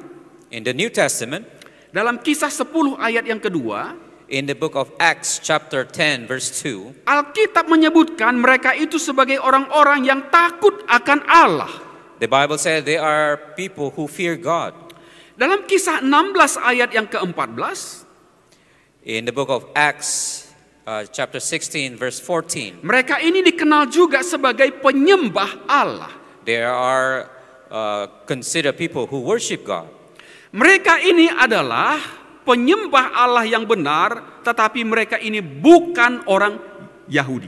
Speaker 7: In the New Testament,
Speaker 6: dalam Kisah 10 ayat yang kedua,
Speaker 7: in the book of Acts chapter 10 verse 2,
Speaker 6: Alkitab menyebutkan mereka itu sebagai orang-orang yang takut akan Allah.
Speaker 7: the Bible says they are people who fear God.
Speaker 6: Dalam Kisah 16 ayat yang ke-14,
Speaker 7: In the book of Acts chapter 16 verse 14,
Speaker 6: mereka ini dikenal juga sebagai penyembah Allah.
Speaker 7: there are considered people who worship God.
Speaker 6: Mereka ini adalah penyembah Allah yang benar, tetapi mereka ini bukan orang Yahudi.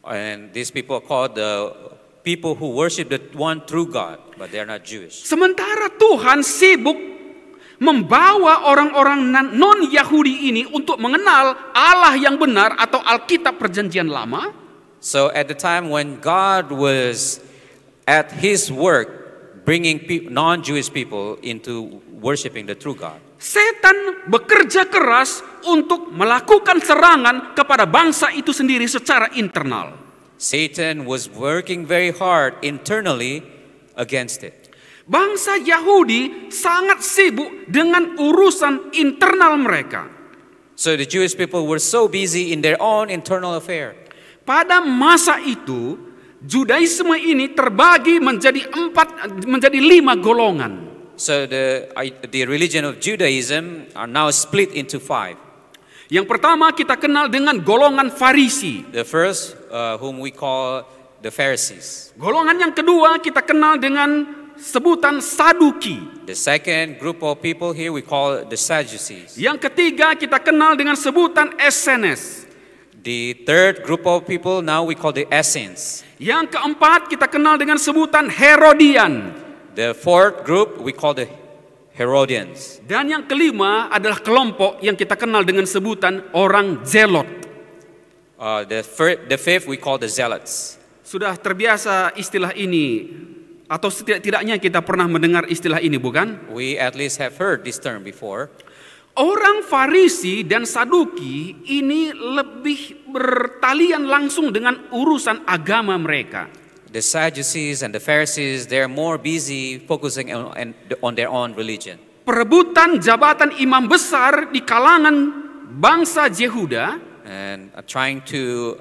Speaker 7: And these people are called the people who worship the one true God, but they are not Jewish.
Speaker 6: Sementara Tuhan sibuk membawa orang-orang non-Yahudi ini untuk mengenal Allah yang benar atau Alkitab Perjanjian Lama.
Speaker 7: So at the time when God was at his work bringing non-Jewish people into worshiping the true God,
Speaker 6: Setan bekerja keras untuk melakukan serangan kepada bangsa itu sendiri secara internal.
Speaker 7: Satan was working very hard internally against it.
Speaker 6: Bangsa Yahudi sangat sibuk dengan urusan internal mereka.
Speaker 7: So the Jewish people were so busy in their own internal affair.
Speaker 6: Pada masa itu, Judaisme ini terbagi menjadi 5 golongan.
Speaker 7: So the religion of Judaism are now split into 5.
Speaker 6: Yang pertama kita kenal dengan golongan Farisi.
Speaker 7: The first, whom we call the Pharisees.
Speaker 6: Golongan yang kedua kita kenal dengan sebutan Saduki.
Speaker 7: The second group of people here we call the Sadducees.
Speaker 6: Yang ketiga kita kenal dengan sebutan Essenes.
Speaker 7: The third group of people now we call the Essenes.
Speaker 6: Yang keempat kita kenal dengan sebutan Herodian.
Speaker 7: The fourth group we call the Herodians.
Speaker 6: Dan yang kelima adalah kelompok yang kita kenal dengan sebutan orang Zelot.
Speaker 7: The fifth we call the Zealots.
Speaker 6: Sudah terbiasa istilah ini, atau setidak-tidaknya kita pernah mendengar istilah ini, bukan?
Speaker 7: We at least have heard this term before.
Speaker 6: Orang Farisi dan Saduki ini lebih bertalian langsung dengan urusan agama mereka.
Speaker 7: The Sadducees and the Pharisees, they're more busy focusing on their own religion.
Speaker 6: Perebutan jabatan imam besar di kalangan bangsa Yehuda
Speaker 7: and trying to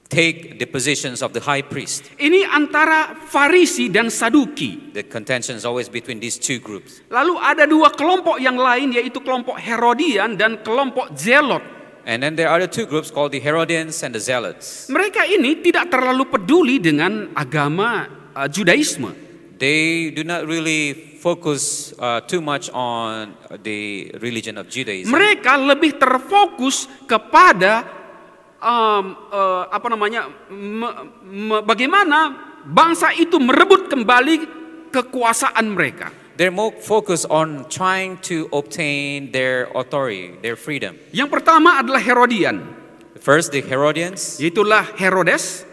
Speaker 7: take the positions of the high priest.
Speaker 6: ini antara Farisi dan Saduki.
Speaker 7: The contention is always between these two groups.
Speaker 6: Lalu ada dua kelompok yang lain, yaitu kelompok Herodian dan kelompok Zelot.
Speaker 7: And then there are the two groups called the Herodians and the Zealots.
Speaker 6: Mereka ini tidak terlalu peduli dengan agama Judaisme.
Speaker 7: They do not really focus too much on the religion of Judaism.
Speaker 6: Mereka lebih terfokus kepada bagaimana bangsa itu merebut kembali kekuasaan mereka.
Speaker 7: They're more focused on trying to obtain their authority, their freedom.
Speaker 6: Yang pertama adalah Herodian.
Speaker 7: First, the Herodians,
Speaker 6: Itulah Herodes.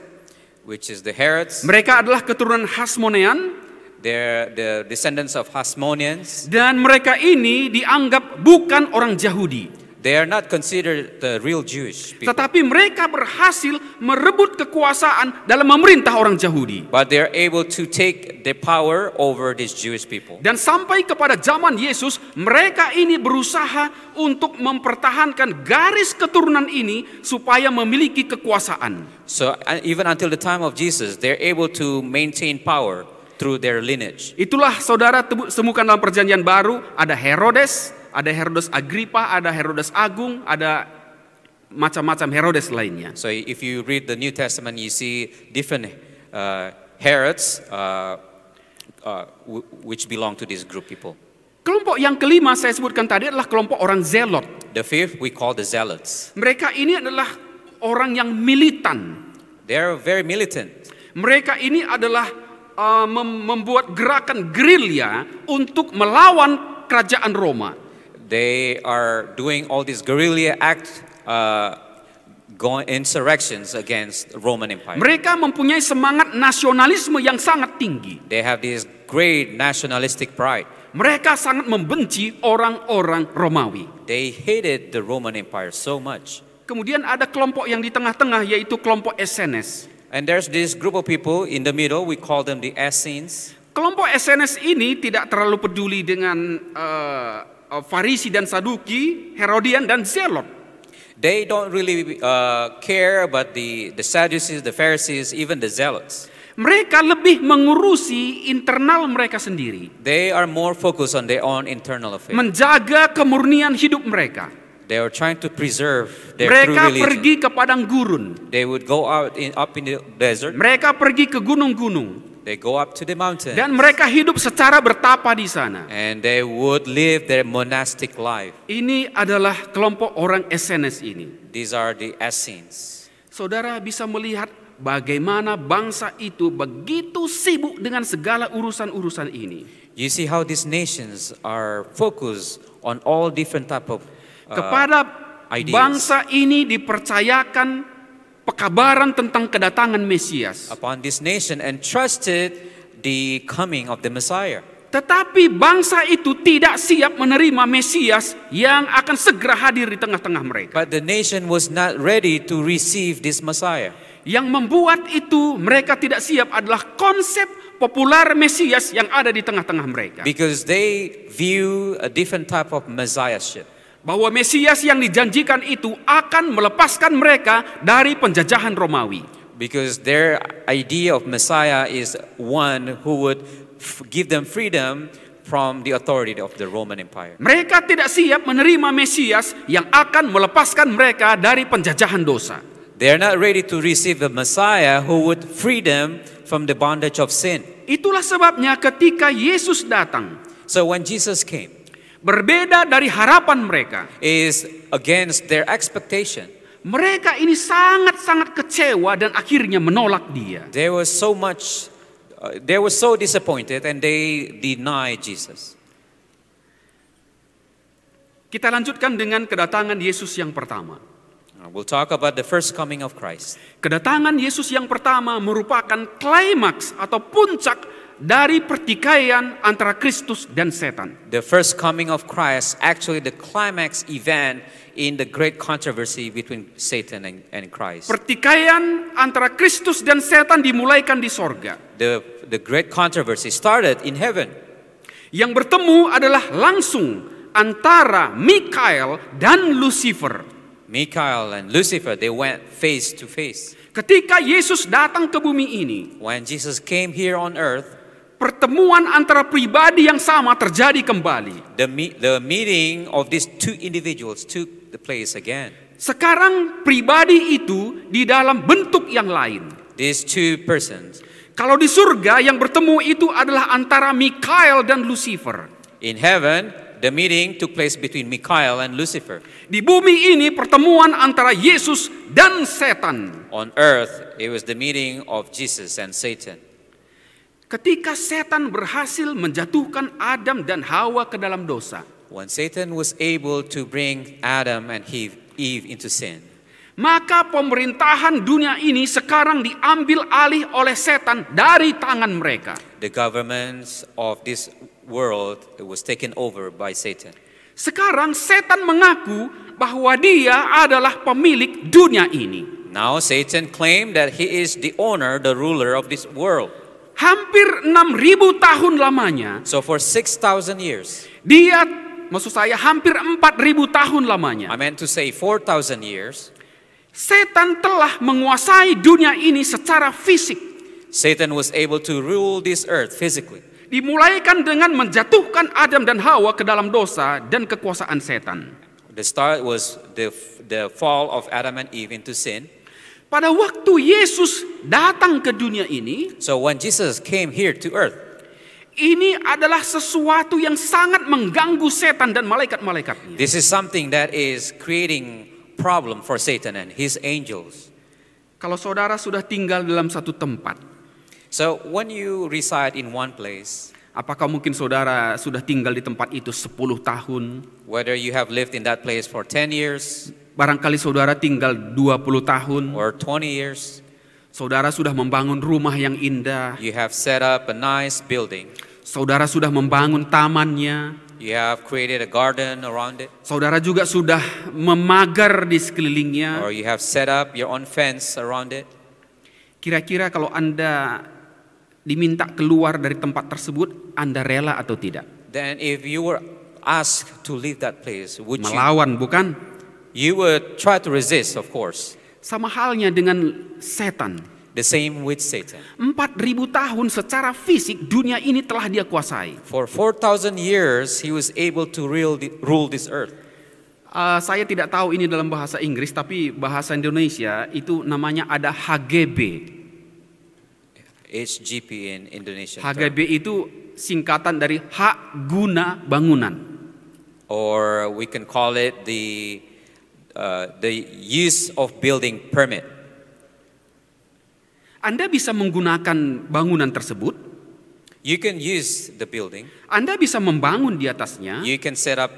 Speaker 7: which is the Herods.
Speaker 6: Mereka adalah keturunan Hasmonean.
Speaker 7: They're the descendants of Hasmoneans.
Speaker 6: Dan mereka ini dianggap bukan orang Yahudi.
Speaker 7: They are not considered the real Jewish people,
Speaker 6: Tetapi mereka berhasil merebut kekuasaan dalam memerintah orang Yahudi.
Speaker 7: but they're able to take the power over these Jewish people.
Speaker 6: Dan sampai kepada zaman Yesus, mereka ini berusaha untuk mempertahankan garis keturunan ini supaya memiliki kekuasaan.
Speaker 7: So even until the time of Jesus, they're able to maintain power through their lineage.
Speaker 6: Itulah saudara temukan dalam perjanjian baru, ada Herodes, ada Herodes Agrippa, ada Herodes Agung, ada macam-macam Herodes lainnya.
Speaker 7: So if you read the New Testament, you see different Herods which belong to this group people.
Speaker 6: Kelompok yang kelima saya sebutkan tadi adalah kelompok orang Zelot.
Speaker 7: The fifth we call the Zealots.
Speaker 6: Mereka ini adalah orang yang militan.
Speaker 7: They're very militant.
Speaker 6: Mereka ini adalah membuat gerakan gerilya untuk melawan kerajaan Roma.
Speaker 7: They are doing all these guerrilla acts, insurrections against Roman Empire.
Speaker 6: Mereka mempunyai semangat nasionalisme yang sangat tinggi.
Speaker 7: They have this great nationalistic pride.
Speaker 6: Mereka sangat membenci orang-orang Romawi.
Speaker 7: They hated the Roman Empire so much.
Speaker 6: Kemudian ada kelompok yang di tengah-tengah, yaitu kelompok Essenes.
Speaker 7: And there's this group of people in the middle, we call them the Essenes.
Speaker 6: Kelompok Essenes ini tidak terlalu peduli dengan Farisi dan Saduki, Herodian dan Zelot.
Speaker 7: They don't really care about the Sadducees, the Pharisees, even the Zealots.
Speaker 6: Mereka lebih mengurusi internal mereka sendiri.
Speaker 7: They are more focused on their own internal affairs.
Speaker 6: Menjaga kemurnian hidup mereka.
Speaker 7: They are trying to preserve their true
Speaker 6: Mereka
Speaker 7: religion.
Speaker 6: pergi ke padang gurun.
Speaker 7: They would go out up in the desert.
Speaker 6: Mereka pergi ke gunung-gunung.
Speaker 7: They go up to the mountain.
Speaker 6: Dan mereka hidup secara bertapa di sana.
Speaker 7: And they would live their monastic life.
Speaker 6: Ini adalah kelompok orang Essenes ini.
Speaker 7: These are the Essenes.
Speaker 6: Saudara bisa melihat bagaimana bangsa itu begitu sibuk dengan segala urusan-urusan ini.
Speaker 7: You see how these nations are focused on all different type of
Speaker 6: Kepada
Speaker 7: ideas.
Speaker 6: bangsa ini dipercayakan pekabaran tentang kedatangan Mesias.
Speaker 7: Upon this nation and trusted the coming of the Messiah.
Speaker 6: Tetapi bangsa itu tidak siap menerima Mesias yang akan segera hadir di tengah-tengah mereka.
Speaker 7: But the nation was not ready to receive this Messiah.
Speaker 6: Yang membuat itu mereka tidak siap adalah konsep populer Mesias yang ada di tengah-tengah mereka.
Speaker 7: Because they view a different type of messiahship.
Speaker 6: Bahwa Mesias yang dijanjikan itu akan melepaskan mereka dari penjajahan Romawi.
Speaker 7: Because their idea of Messiah is one who would give them freedom from the authority of the Roman Empire.
Speaker 6: Mereka tidak siap menerima Mesias yang akan melepaskan mereka dari penjajahan dosa.
Speaker 7: They are not ready to receive the Messiah who would free them from the bondage of sin.
Speaker 6: Itulah sebabnya ketika Yesus datang,
Speaker 7: So when Jesus came,
Speaker 6: berbeda dari harapan mereka.
Speaker 7: is against their expectation.
Speaker 6: Mereka ini sangat-sangat kecewa dan akhirnya menolak dia.
Speaker 7: They were so disappointed and they denied Jesus.
Speaker 6: Kita lanjutkan dengan kedatangan Yesus yang pertama.
Speaker 7: We'll talk about the first coming of Christ.
Speaker 6: Kedatangan Yesus yang pertama merupakan klimaks atau puncak dari pertikaian antara Kristus dan setan.
Speaker 7: The first coming of Christ, actually the climax event in the great controversy between Satan and Christ.
Speaker 6: Pertikaian antara Kristus dan setan dimulaikan di sorga.
Speaker 7: The great controversy started in heaven.
Speaker 6: Yang bertemu adalah langsung antara Mikael dan Lucifer.
Speaker 7: Michael and Lucifer, they went face to face.
Speaker 6: Ketika Yesus datang ke bumi ini,
Speaker 7: When Jesus came here on earth,
Speaker 6: pertemuan antara pribadi yang sama terjadi kembali.
Speaker 7: the meeting of these two individuals took the place again.
Speaker 6: Sekarang pribadi itu di dalam bentuk yang lain.
Speaker 7: These two persons.
Speaker 6: Kalau di surga yang bertemu itu adalah antara Mikael dan Lucifer.
Speaker 7: In heaven, the meeting took place between Michael and Lucifer.
Speaker 6: Di bumi ini pertemuan antara Yesus dan setan.
Speaker 7: On earth, it was the meeting of Jesus and Satan.
Speaker 6: Ketika setan berhasil menjatuhkan Adam dan Hawa ke dalam dosa,
Speaker 7: When Satan was able to bring Adam and Eve into sin,
Speaker 6: maka pemerintahan dunia ini sekarang diambil alih oleh setan dari tangan mereka.
Speaker 7: the governments of this world was taken over by Satan.
Speaker 6: Sekarang setan mengaku bahwa dia adalah pemilik dunia ini.
Speaker 7: Now Satan claimed that he is the owner, the ruler of this world.
Speaker 6: Hampir 6.000 tahun lamanya,
Speaker 7: So for 6,000 years,
Speaker 6: hampir 4.000 tahun lamanya,
Speaker 7: I meant to say 4,000 years,
Speaker 6: setan telah menguasai dunia ini secara fisik.
Speaker 7: Satan was able to rule this earth physically.
Speaker 6: Dimulaikan dengan menjatuhkan Adam dan Hawa ke dalam dosa dan kekuasaan setan.
Speaker 7: The start was the fall of Adam and Eve into sin.
Speaker 6: Pada waktu Yesus datang ke dunia ini,
Speaker 7: So when Jesus came here to earth,
Speaker 6: ini adalah sesuatu yang sangat mengganggu setan dan malaikat-malaikatnya.
Speaker 7: this is something that is creating problem for Satan and his angels.
Speaker 6: Kalau saudara sudah tinggal dalam satu tempat,
Speaker 7: So when you reside in one place,
Speaker 6: apakah mungkin saudara sudah tinggal di tempat itu 10 tahun?
Speaker 7: whether you have lived in that place for 10 years
Speaker 6: Barangkali saudara tinggal 20 tahun.
Speaker 7: or 20 years,
Speaker 6: Saudara sudah membangun rumah yang indah.
Speaker 7: you have set up a nice building,
Speaker 6: Saudara sudah membangun tamannya.
Speaker 7: you have created a garden around it,
Speaker 6: Saudara juga sudah memagar di sekelilingnya.
Speaker 7: or you have set up your own fence around it.
Speaker 6: Kira-kira kalau Anda diminta keluar dari tempat tersebut, Anda rela atau tidak?
Speaker 7: Then if you were asked to leave that place, would you?
Speaker 6: Melawan, bukan?
Speaker 7: You would try to resist, of course.
Speaker 6: Sama halnya dengan setan.
Speaker 7: The same with Satan.
Speaker 6: 4.000 tahun secara fisik dunia ini telah dia kuasai.
Speaker 7: For 4,000 years, he was able to rule this earth.
Speaker 6: Saya tidak tahu ini dalam bahasa Inggris, tapi bahasa Indonesia itu namanya ada HGB.
Speaker 7: HGP in Indonesian.
Speaker 6: HGB itu singkatan dari hak guna bangunan.
Speaker 7: Or we can call it the use of building permit.
Speaker 6: Anda bisa menggunakan bangunan tersebut.
Speaker 7: You can use the building.
Speaker 6: Anda bisa membangun di atasnya.
Speaker 7: You can set up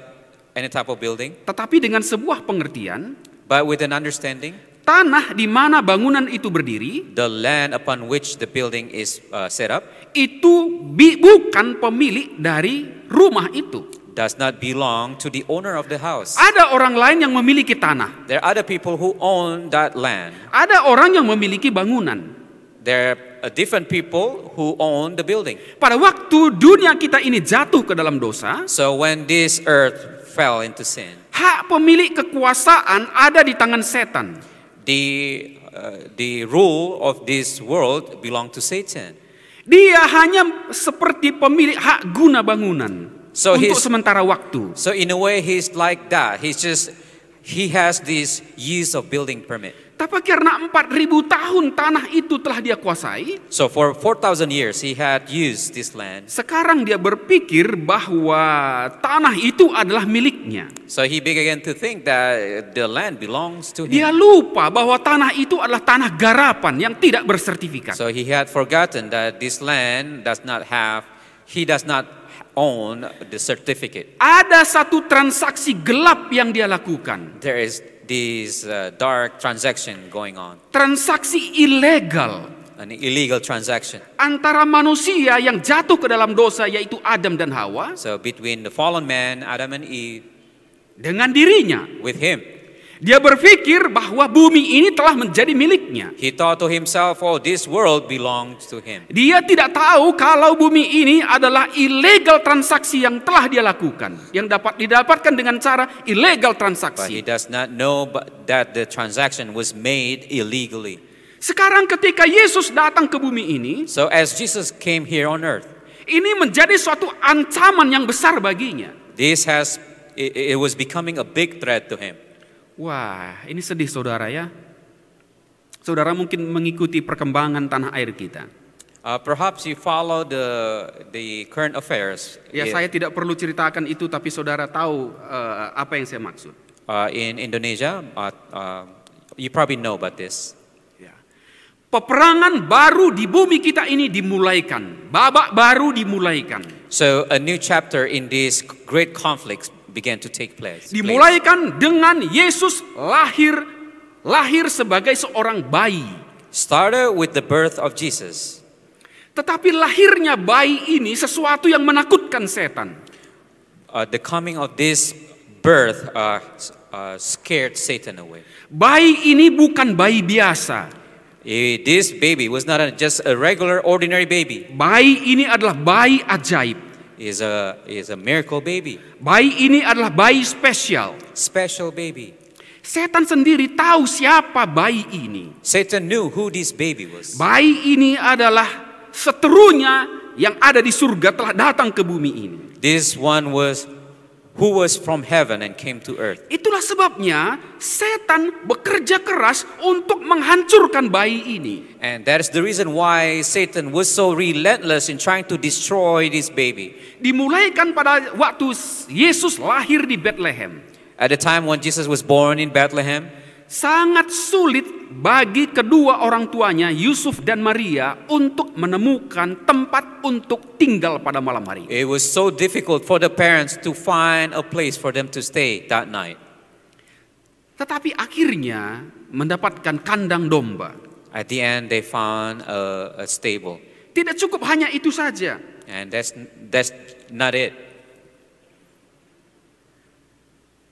Speaker 7: any type of building.
Speaker 6: Tetapi dengan sebuah pengertian,
Speaker 7: But with an understanding,
Speaker 6: tanah di mana bangunan itu berdiri,
Speaker 7: the land upon which the building is set up
Speaker 6: itu bukan pemilik dari rumah itu.
Speaker 7: does not belong to the owner of the house.
Speaker 6: Ada orang lain yang memiliki tanah.
Speaker 7: There are other people who own that land.
Speaker 6: Ada orang yang memiliki bangunan.
Speaker 7: There are different people who own the building.
Speaker 6: Pada waktu dunia kita ini jatuh ke dalam dosa,
Speaker 7: So when this earth fell into sin,
Speaker 6: hak pemilik kekuasaan ada di tangan setan.
Speaker 7: the rule of this world belonged to Satan.
Speaker 6: Dia hanya seperti pemilik hak guna bangunan
Speaker 7: So
Speaker 6: untuk
Speaker 7: he's-
Speaker 6: sementara waktu.
Speaker 7: So in a way, he's like that. He has this use of building permit.
Speaker 6: Tapi karena 4.000 tahun tanah itu telah dia kuasai,
Speaker 7: So for 4,000 years, he had used this land.
Speaker 6: sekarang dia berpikir bahwa tanah itu adalah miliknya.
Speaker 7: So he began to think that the land belongs to
Speaker 6: Dia
Speaker 7: him.
Speaker 6: lupa bahwa tanah itu adalah tanah garapan yang tidak bersertifikat.
Speaker 7: So he had forgotten that this land he does not own the certificate.
Speaker 6: Ada satu transaksi gelap yang dia lakukan.
Speaker 7: There is this dark transaction going on,
Speaker 6: Transaksi ilegal
Speaker 7: an illegal transaction.
Speaker 6: antara manusia yang jatuh ke dalam dosa, yaitu Adam dan Hawa,
Speaker 7: So between the fallen man, Adam and Eve,
Speaker 6: dengan dirinya.
Speaker 7: with him.
Speaker 6: Dia berpikir bahwa bumi ini telah menjadi miliknya.
Speaker 7: He thought to himself, oh, this world belongs to him.
Speaker 6: Dia tidak tahu kalau bumi ini adalah illegal transaksi yang telah dia lakukan, yang dapat didapatkan dengan cara illegal
Speaker 7: But he
Speaker 6: transaksi.
Speaker 7: does not know that the transaction was made illegally.
Speaker 6: Sekarang ketika Yesus datang ke bumi ini,
Speaker 7: So as Jesus came here on earth,
Speaker 6: ini menjadi suatu ancaman yang besar baginya.
Speaker 7: it was becoming a big threat to him.
Speaker 6: Wah, ini sedih saudara ya. Saudara mungkin mengikuti perkembangan tanah air kita.
Speaker 7: Perhaps you follow the current affairs
Speaker 6: Ya, saya tidak perlu ceritakan itu, tapi saudara tahu apa yang saya maksud.
Speaker 7: in Indonesia. You probably know about this.
Speaker 6: Ya. Peperangan baru di bumi kita ini dimulaikan. Babak baru dimulaikan.
Speaker 7: So a new chapter in this great conflict began to take place.
Speaker 6: Dimulaikan dengan Yesus lahir sebagai seorang bayi.
Speaker 7: Started with the birth of Jesus.
Speaker 6: Tetapi lahirnya bayi ini sesuatu yang menakutkan setan.
Speaker 7: The coming of this birth scared Satan away.
Speaker 6: Bayi ini bukan bayi biasa.
Speaker 7: This baby was not just a regular, ordinary baby.
Speaker 6: Bayi ini adalah bayi ajaib.
Speaker 7: Is a miracle baby,
Speaker 6: Bayi ini adalah bayi spesial.
Speaker 7: special baby.
Speaker 6: Setan sendiri tahu siapa bayi ini.
Speaker 7: Satan knew who this baby was.
Speaker 6: Bayi ini adalah seterunya yang ada di surga telah datang ke bumi ini.
Speaker 7: This one was who was from heaven and came to earth.
Speaker 6: Itulah sebabnya setan bekerja keras untuk menghancurkan bayi ini.
Speaker 7: And that is the reason why Satan was so relentless in trying to destroy this baby.
Speaker 6: Dimulaikan pada waktu Yesus lahir di Bethlehem.
Speaker 7: At the time when Jesus was born in Bethlehem,
Speaker 6: Sangat sulit bagi kedua orang tuanya, Yusuf dan Maria, untuk menemukan tempat untuk tinggal pada malam hari.
Speaker 7: it was so difficult for the parents to find a place for them to stay that night.
Speaker 6: Tetapi akhirnya mendapatkan kandang domba.
Speaker 7: At the end, they found a stable.
Speaker 6: Tidak cukup hanya itu saja.
Speaker 7: And that's not it.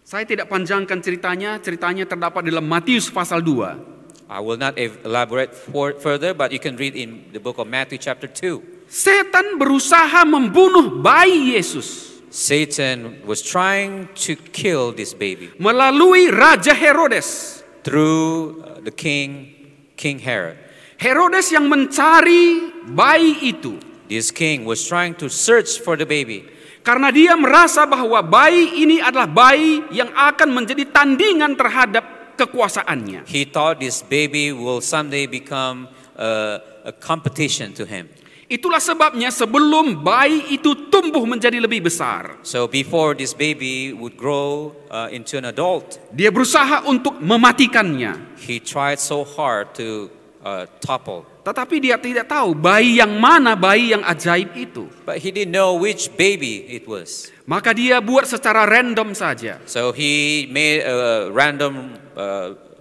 Speaker 6: Saya tidak panjangkan ceritanya terdapat dalam Matius pasal 2.
Speaker 7: I will not elaborate further, but you can read in the book of Matthew chapter 2.
Speaker 6: Setan berusaha membunuh bayi Yesus
Speaker 7: Satan was trying to kill this baby
Speaker 6: melalui Raja Herodes.
Speaker 7: through the King Herod.
Speaker 6: Herodes yang mencari bayi itu
Speaker 7: This king was trying to search for the baby
Speaker 6: karena dia merasa bahwa bayi ini adalah bayi yang akan menjadi tandingan terhadap kekuasaannya.
Speaker 7: He thought this baby will someday become a competition to him.
Speaker 6: Itulah sebabnya sebelum bayi itu tumbuh menjadi lebih besar,
Speaker 7: So before this baby would grow into an adult,
Speaker 6: dia berusaha untuk mematikannya.
Speaker 7: he tried so hard to topple.
Speaker 6: Tetapi dia tidak tahu bayi yang mana bayi yang ajaib itu.
Speaker 7: But he didn't know which baby it was.
Speaker 6: Maka dia buat secara random saja.
Speaker 7: So he made a random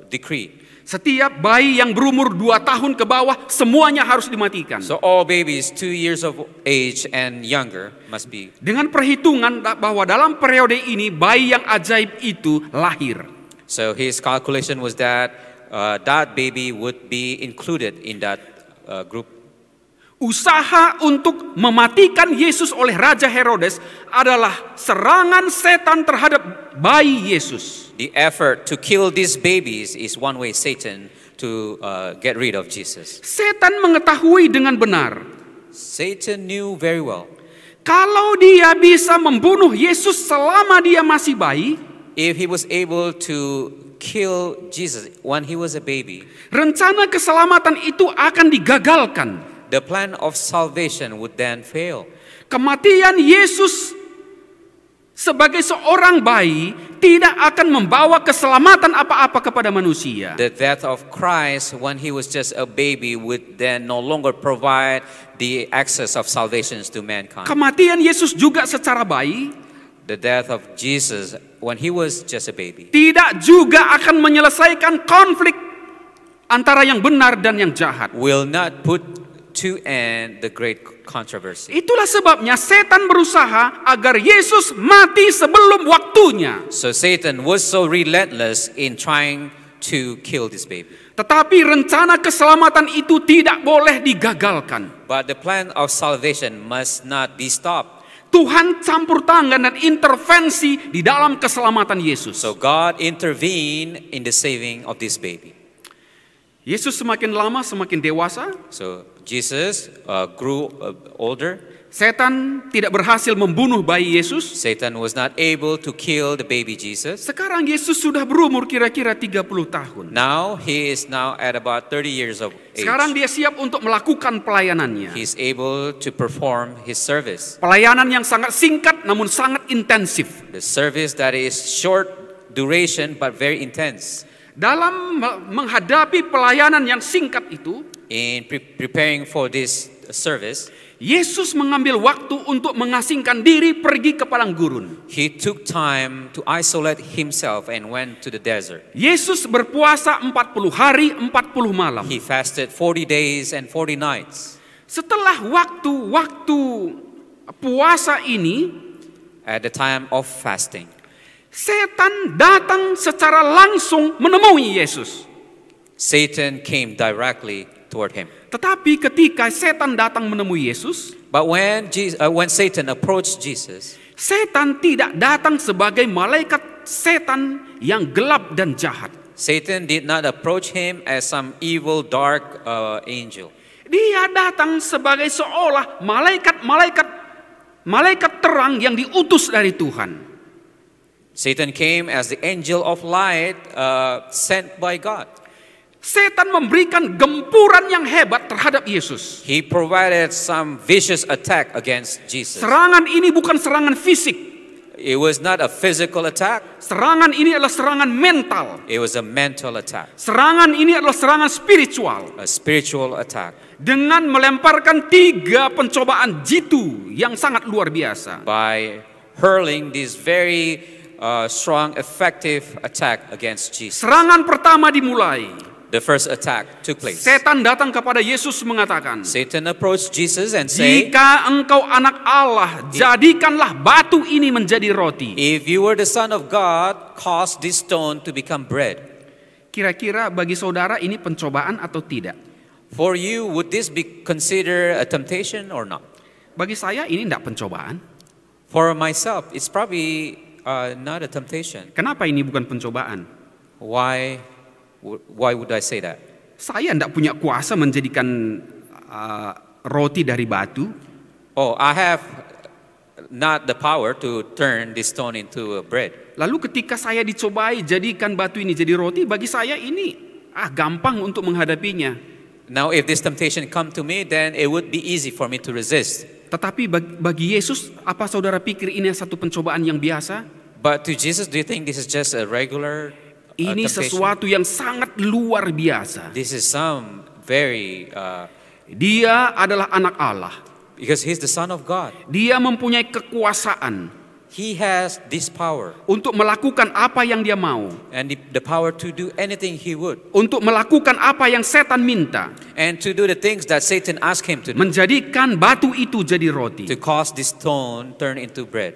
Speaker 7: decree.
Speaker 6: Setiap bayi yang berumur 2 tahun ke bawah semuanya harus dimatikan.
Speaker 7: So all babies 2 years of age and younger must be.
Speaker 6: Dengan perhitungan bahwa dalam periode ini bayi yang ajaib itu lahir.
Speaker 7: So his calculation was that that baby would be included in that group.
Speaker 6: Usaha untuk mematikan Yesus oleh Raja Herodes adalah serangan setan terhadap bayi Yesus.
Speaker 7: The effort to kill these babies is one way Satan to get rid of Jesus.
Speaker 6: Setan mengetahui dengan benar
Speaker 7: Satan knew very well,
Speaker 6: kalau dia bisa membunuh Yesus selama dia masih bayi,
Speaker 7: if he was able to kill Jesus when he was a baby,
Speaker 6: rencana keselamatan itu akan digagalkan.
Speaker 7: the plan of salvation would then fail.
Speaker 6: Kematian Yesus sebagai seorang bayi tidak akan membawa keselamatan apa-apa kepada manusia.
Speaker 7: The death of Christ when he was just a baby would then no longer provide the access of salvations to mankind.
Speaker 6: Kematian Yesus juga secara bayi
Speaker 7: The death of Jesus when he was just a baby
Speaker 6: tidak juga akan menyelesaikan konflik antara yang benar dan yang jahat.
Speaker 7: will not put to end the great controversy.
Speaker 6: Itulah sebabnya setan berusaha agar Yesus mati sebelum waktunya.
Speaker 7: So Satan was so relentless in trying to kill this baby.
Speaker 6: Tetapi rencana keselamatan itu tidak boleh digagalkan.
Speaker 7: But the plan of salvation must not be stopped.
Speaker 6: Tuhan campur tangan dan intervensi di dalam keselamatan Yesus.
Speaker 7: So God intervened in the saving of this baby.
Speaker 6: Yesus semakin lama semakin dewasa.
Speaker 7: So Jesus grew older.
Speaker 6: Setan tidak berhasil membunuh bayi Yesus.
Speaker 7: Satan was not able to kill the baby Jesus.
Speaker 6: Sekarang Yesus sudah berumur kira-kira 30 tahun.
Speaker 7: Now he is now at about 30 years of age.
Speaker 6: Sekarang dia siap untuk melakukan pelayanannya.
Speaker 7: He's able to perform his service.
Speaker 6: Pelayanan yang sangat singkat namun sangat intensif.
Speaker 7: The service that is short duration but very intense.
Speaker 6: Dalam menghadapi pelayanan yang singkat itu,
Speaker 7: In preparing for this service,
Speaker 6: Yesus mengambil waktu untuk mengasingkan diri pergi ke padang gurun.
Speaker 7: he took time to isolate himself and went to the desert.
Speaker 6: Yesus berpuasa 40 hari 40 malam.
Speaker 7: He fasted 40 days and 40 nights.
Speaker 6: Setelah waktu puasa ini,
Speaker 7: At the time of fasting,
Speaker 6: setan datang secara langsung menemui Yesus.
Speaker 7: Satan came directly toward him.
Speaker 6: Tetapi ketika setan datang menemui Yesus,
Speaker 7: But when Satan approached Jesus,
Speaker 6: setan tidak datang sebagai malaikat setan yang gelap dan jahat.
Speaker 7: Satan did not approach him as some evil, dark angel.
Speaker 6: Dia datang sebagai seolah malaikat terang yang diutus dari Tuhan.
Speaker 7: Satan came as the angel of light sent by God.
Speaker 6: Setan memberikan gempuran yang hebat terhadap Yesus.
Speaker 7: He provided some vicious attack against Jesus.
Speaker 6: Serangan ini bukan serangan fisik.
Speaker 7: It was not a physical attack.
Speaker 6: Serangan ini adalah serangan mental.
Speaker 7: It was a mental attack,
Speaker 6: Serangan ini adalah serangan spiritual.
Speaker 7: a spiritual attack.
Speaker 6: Dengan melemparkan 3 pencobaan jitu yang sangat luar biasa.
Speaker 7: By hurling this very strong, effective attack against Jesus.
Speaker 6: Serangan pertama dimulai.
Speaker 7: The first attack took place.
Speaker 6: Setan datang kepada Yesus mengatakan,
Speaker 7: Satan approached Jesus and said,
Speaker 6: "Jika engkau anak Allah, jadikanlah batu ini menjadi roti."
Speaker 7: "If you were the Son of God, cause this stone to become bread."
Speaker 6: Kira-kira bagi saudara ini pencobaan atau tidak?
Speaker 7: For you, would this be considered a temptation or not?
Speaker 6: Bagi saya ini tidak pencobaan.
Speaker 7: For myself, it's probably not a temptation.
Speaker 6: Kenapa ini bukan pencobaan?
Speaker 7: Why would I say that?
Speaker 6: Saya tidak punya kuasa menjadikan roti dari batu.
Speaker 7: Oh, I have not the power to turn this stone into a bread.
Speaker 6: Lalu ketika saya dicobai jadikan batu ini jadi roti, bagi saya ini gampang untuk menghadapinya.
Speaker 7: Now, if this temptation come to me, then it would be easy for me to resist.
Speaker 6: Tetapi bagi Yesus, apa saudara pikir ini satu pencobaan yang biasa?
Speaker 7: But to Jesus, do you think this is just a regular
Speaker 6: Ini
Speaker 7: temptation?
Speaker 6: sesuatu yang sangat luar biasa.
Speaker 7: This is some very
Speaker 6: Dia adalah anak Allah.
Speaker 7: because he's the Son of God.
Speaker 6: Dia mempunyai kekuasaan
Speaker 7: He has this power
Speaker 6: untuk melakukan apa yang dia mau.
Speaker 7: and the power to do anything he would,
Speaker 6: Untuk melakukan apa yang setan minta.
Speaker 7: and to do the things that Satan asked him to do,
Speaker 6: Menjadikan batu itu jadi roti.
Speaker 7: to cause this stone turn into bread.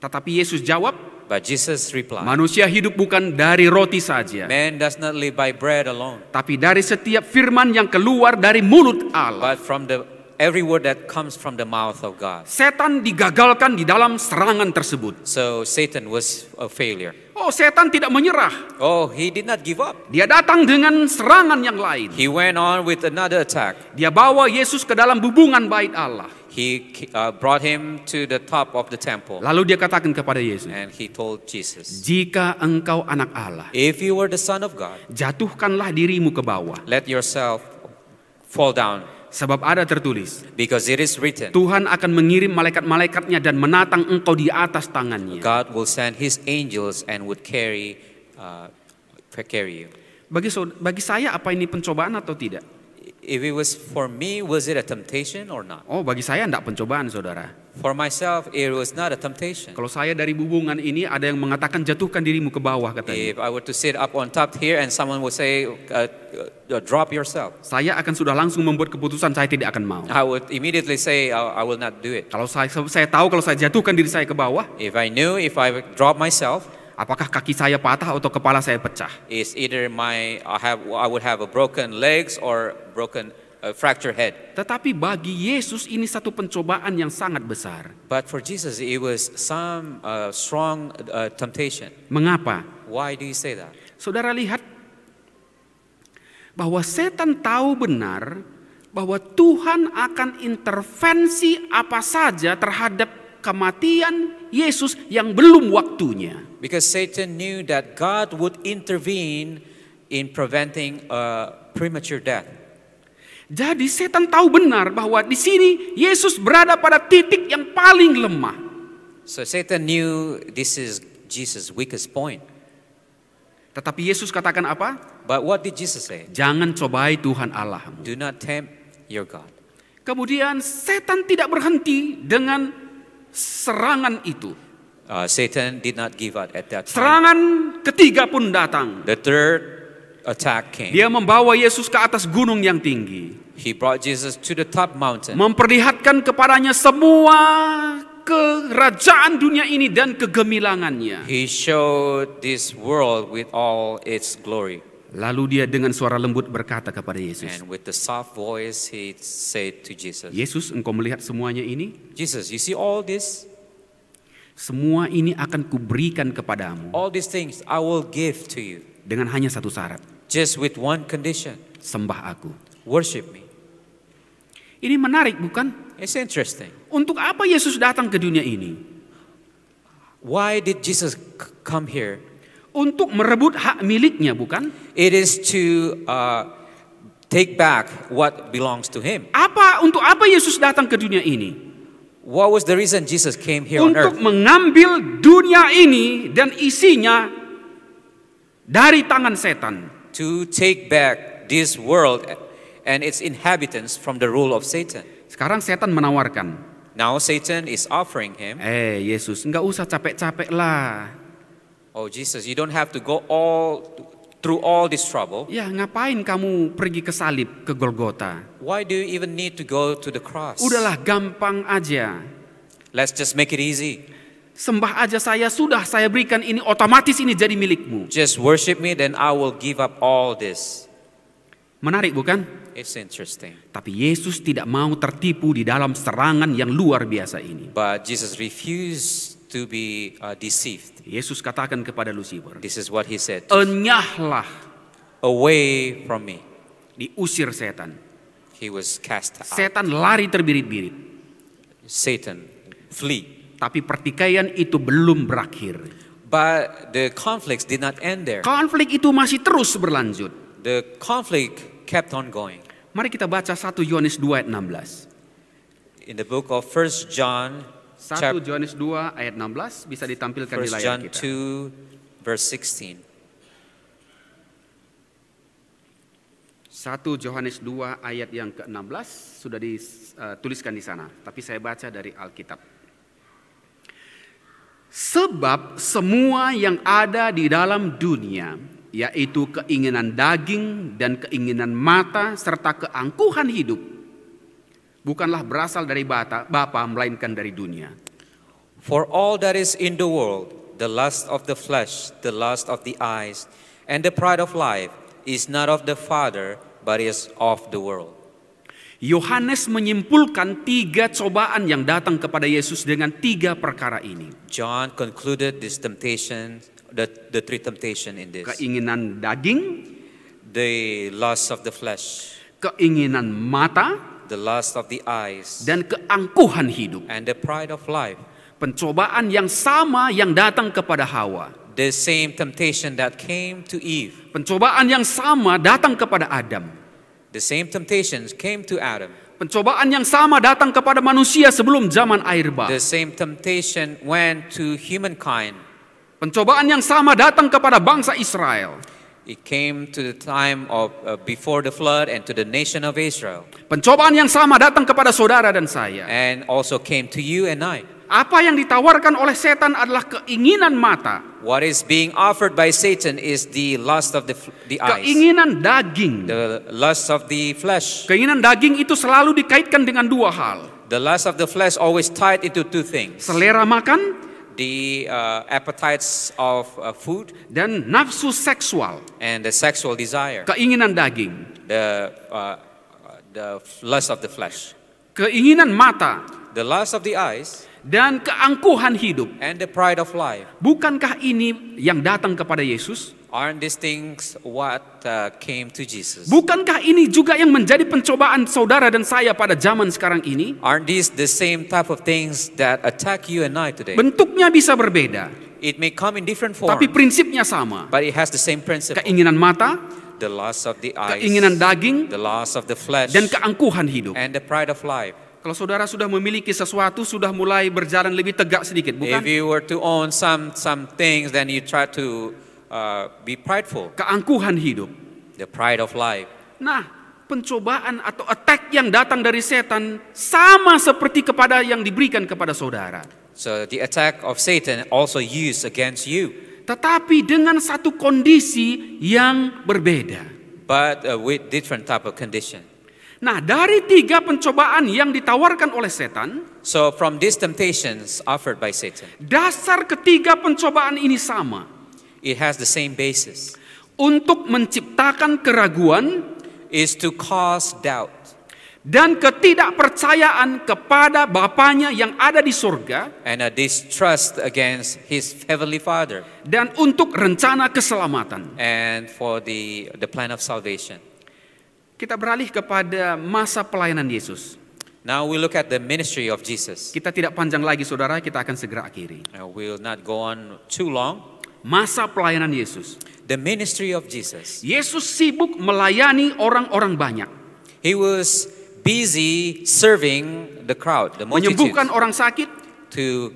Speaker 6: Tetapi Yesus jawab,
Speaker 7: But Jesus replied,
Speaker 6: manusia hidup bukan dari roti saja,
Speaker 7: "Man does not live by bread alone,
Speaker 6: tapi dari setiap firman yang keluar dari mulut Allah.
Speaker 7: but from every word that comes from the mouth of God."
Speaker 6: Setan digagalkan di dalam serangan tersebut.
Speaker 7: So Satan was a failure.
Speaker 6: Oh, setan tidak menyerah.
Speaker 7: Oh, he did not give up.
Speaker 6: Dia datang dengan serangan yang lain.
Speaker 7: He went on with another attack.
Speaker 6: Dia bawa Yesus ke dalam bubungan bait Allah.
Speaker 7: He brought him to the top of the temple.
Speaker 6: Lalu dia katakan kepada Yesus,
Speaker 7: And he told Jesus,
Speaker 6: jika engkau anak Allah,
Speaker 7: if you were the Son of God,
Speaker 6: jatuhkanlah dirimu ke bawah.
Speaker 7: let yourself fall down.
Speaker 6: Sebab ada tertulis,
Speaker 7: Because it is written,
Speaker 6: Tuhan akan mengirim malaikat-malaikatnya dan menatang engkau di atas tangannya.
Speaker 7: God will send his angels and would carry you.
Speaker 6: Bagi saya apa ini pencobaan atau tidak?
Speaker 7: If it was for me, was it a temptation or not?
Speaker 6: Oh, bagi saya tidak pencobaan, saudara.
Speaker 7: For myself, it was not a temptation.
Speaker 6: Kalau saya dari hubungan ini ada yang mengatakan jatuhkan dirimu ke bawah katanya.
Speaker 7: If I were to sit up on top here and someone would say, drop yourself,
Speaker 6: Saya akan sudah langsung membuat keputusan saya tidak akan mau.
Speaker 7: I would immediately say, I will not do it.
Speaker 6: Kalau saya tahu kalau saya jatuhkan diri saya ke bawah,
Speaker 7: If I knew if I drop myself,
Speaker 6: apakah kaki saya patah atau kepala saya pecah?
Speaker 7: it's either I would have a broken legs or broken fractured head.
Speaker 6: Tetapi bagi Yesus ini satu pencobaan yang sangat besar.
Speaker 7: But for Jesus, it was some strong temptation.
Speaker 6: Mengapa?
Speaker 7: Why do you say that?
Speaker 6: Saudara lihat bahwa setan tahu benar bahwa Tuhan akan intervensi apa saja terhadap kematian Yesus yang belum waktunya.
Speaker 7: Because Satan knew that God would intervene in preventing premature death.
Speaker 6: Jadi setan tahu benar bahwa di sini Yesus berada pada titik yang paling lemah.
Speaker 7: So Satan knew this is Jesus' weakest point.
Speaker 6: Tetapi Yesus katakan apa?
Speaker 7: But what did Jesus say?
Speaker 6: Jangan cobai Tuhan Allahmu.
Speaker 7: Do not tempt your God.
Speaker 6: Kemudian setan tidak berhenti dengan serangan itu.
Speaker 7: Satan did not give up at that time.
Speaker 6: Serangan ketiga pun datang.
Speaker 7: The third attack came.
Speaker 6: Dia membawa Yesus ke atas gunung yang tinggi.
Speaker 7: He brought Jesus to the top mountain.
Speaker 6: Memperlihatkan kepadanya semua kerajaan dunia ini dan kegemilangannya.
Speaker 7: He showed this world with all its glory.
Speaker 6: Lalu dia dengan suara lembut berkata kepada Yesus,
Speaker 7: And with the soft voice, he said to Jesus,
Speaker 6: Yesus, engkau melihat semuanya ini?
Speaker 7: Jesus, you see all this?
Speaker 6: Semua ini akan kuberikan kepadamu
Speaker 7: All these things I will give to you.
Speaker 6: dengan hanya satu syarat.
Speaker 7: Just with one condition.
Speaker 6: Sembah aku.
Speaker 7: Worship me.
Speaker 6: Ini menarik bukan?
Speaker 7: It's interesting.
Speaker 6: Untuk apa Yesus datang ke dunia ini?
Speaker 7: Why did Jesus come here?
Speaker 6: Untuk merebut hak miliknya bukan?
Speaker 7: It is to take back what belongs to him.
Speaker 6: Untuk apa Yesus datang ke dunia ini?
Speaker 7: What was the reason Jesus came here on
Speaker 6: Untuk
Speaker 7: earth?
Speaker 6: mengambil dunia ini dan isinya dari tangan setan.
Speaker 7: To take back this world and its inhabitants from the rule of Satan.
Speaker 6: Sekarang setan menawarkan,
Speaker 7: Now Satan is offering him,
Speaker 6: Yesus, enggak usah capek-capek lah.
Speaker 7: oh Jesus, you don't have to go through all this trouble.
Speaker 6: Ya, ngapain kamu pergi ke salib, ke Golgota?
Speaker 7: Why do you even need to go to the cross?
Speaker 6: Udahlah, gampang aja.
Speaker 7: Let's just make it easy.
Speaker 6: Sembah aja saya berikan ini, otomatis ini jadi milikmu.
Speaker 7: Just worship me, then I will give up all this.
Speaker 6: Menarik bukan?
Speaker 7: It's interesting.
Speaker 6: Tapi Yesus tidak mau tertipu di dalam serangan yang luar biasa ini.
Speaker 7: But Jesus refused to be deceived.
Speaker 6: Yesus katakan kepada Lucifer,
Speaker 7: This is what he said.
Speaker 6: enyahlah,
Speaker 7: Away from me.
Speaker 6: diusir setan.
Speaker 7: He was cast out.
Speaker 6: Setan lari terbirit-birit.
Speaker 7: Satan, flee.
Speaker 6: Tapi pertikaian itu belum berakhir.
Speaker 7: But the conflicts did not end there.
Speaker 6: Konflik itu masih terus berlanjut.
Speaker 7: The conflict kept on going.
Speaker 6: Mari kita baca 1 Yohanes 2 ayat 16.
Speaker 7: In the book of 1 John,
Speaker 6: 1 Yohanes 2 ayat 16 bisa ditampilkan di
Speaker 7: 1
Speaker 6: layar
Speaker 7: John
Speaker 6: kita.
Speaker 7: 2 verse 16.
Speaker 6: 1 Yohanes 2 ayat yang ke-16 sudah dituliskan di sana, tapi saya baca dari Alkitab. Sebab semua yang ada di dalam dunia, yaitu keinginan daging dan keinginan mata serta keangkuhan hidup, bukanlah berasal dari Bapa melainkan dari dunia.
Speaker 7: For all that is in the world, the lust of the flesh, the lust of the eyes, and the pride of life is not of the Father, but is of the world.
Speaker 6: Yohanes menyimpulkan 3 cobaan yang datang kepada Yesus dengan 3 perkara ini.
Speaker 7: John concluded this temptation, the 3 temptation in this.
Speaker 6: Keinginan daging,
Speaker 7: The lust of the flesh,
Speaker 6: keinginan mata,
Speaker 7: the lust of the eyes,
Speaker 6: dan keangkuhan hidup.
Speaker 7: and the pride of life.
Speaker 6: Pencobaan yang sama yang datang kepada Hawa.
Speaker 7: The same temptation that came to Eve.
Speaker 6: Pencobaan yang sama datang kepada Adam.
Speaker 7: The same temptations came to Adam.
Speaker 6: Pencobaan yang sama datang kepada manusia sebelum zaman air bah.
Speaker 7: The same temptation went to humankind.
Speaker 6: Pencobaan yang sama datang kepada bangsa Israel.
Speaker 7: It came to the time of before the flood and to the nation of Israel.
Speaker 6: Pencobaan yang sama datang kepada saudara dan saya.
Speaker 7: And also came to you and I.
Speaker 6: Apa yang ditawarkan oleh setan adalah keinginan mata,
Speaker 7: What is being offered by Satan is the lust of the eyes,
Speaker 6: keinginan daging.
Speaker 7: the lust of the flesh.
Speaker 6: Keinginan daging itu selalu dikaitkan dengan dua hal.
Speaker 7: The lust of the flesh always tied into two things:
Speaker 6: Selera makan
Speaker 7: the appetites of food
Speaker 6: dan nafsu seksual.
Speaker 7: and the sexual desire,
Speaker 6: Keinginan daging,
Speaker 7: the lust of the flesh,
Speaker 6: keinginan mata,
Speaker 7: the lust of the eyes,
Speaker 6: dan keangkuhan hidup.
Speaker 7: and the pride of life.
Speaker 6: Bukankah ini yang datang kepada Yesus?
Speaker 7: Aren't these things what came to Jesus?
Speaker 6: Bukankah ini juga yang menjadi pencobaan saudara dan saya pada zaman sekarang ini?
Speaker 7: Aren't these the same type of things that attack you and I today?
Speaker 6: Bentuknya bisa berbeda,
Speaker 7: It may come in different forms,
Speaker 6: tapi prinsipnya sama.
Speaker 7: but it has the same principle.
Speaker 6: Keinginan mata,
Speaker 7: The lust of the eyes,
Speaker 6: keinginan daging,
Speaker 7: the lust of the flesh,
Speaker 6: dan keangkuhan hidup.
Speaker 7: and the pride of life.
Speaker 6: Kalau saudara sudah memiliki sesuatu, sudah mulai berjalan lebih tegak sedikit,
Speaker 7: If
Speaker 6: bukan?
Speaker 7: you were to own some things, then you try to be prideful.
Speaker 6: Keangkuhan hidup.
Speaker 7: The pride of life.
Speaker 6: Nah, pencobaan atau attack yang datang dari setan sama seperti kepada yang diberikan kepada saudara.
Speaker 7: So the attack of Satan also used against you,
Speaker 6: Tetapi dengan satu kondisi yang berbeda.
Speaker 7: but with different type of condition.
Speaker 6: Nah, dari 3 pencobaan yang ditawarkan oleh setan,
Speaker 7: So from these temptations offered by Satan,
Speaker 6: dasar ketiga pencobaan ini sama.
Speaker 7: it has the same basis.
Speaker 6: Untuk menciptakan keraguan
Speaker 7: Is to cause doubt
Speaker 6: dan ketidakpercayaan kepada Bapanya yang ada di surga,
Speaker 7: and a distrust against his heavenly Father,
Speaker 6: dan untuk rencana keselamatan.
Speaker 7: and for the plan of salvation.
Speaker 6: Kita beralih kepada masa pelayanan Yesus.
Speaker 7: Now we look at the ministry of Jesus.
Speaker 6: Kita tidak panjang lagi saudara, kita akan segera akhiri.
Speaker 7: We'll not go on too long.
Speaker 6: Masa pelayanan Yesus.
Speaker 7: The ministry of Jesus.
Speaker 6: Yesus sibuk melayani orang-orang banyak.
Speaker 7: He was busy serving the crowd, the multitudes,
Speaker 6: Menyembuhkan orang sakit,
Speaker 7: to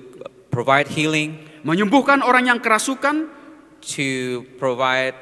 Speaker 7: provide healing,
Speaker 6: menyembuhkan orang yang kerasukan,
Speaker 7: to provide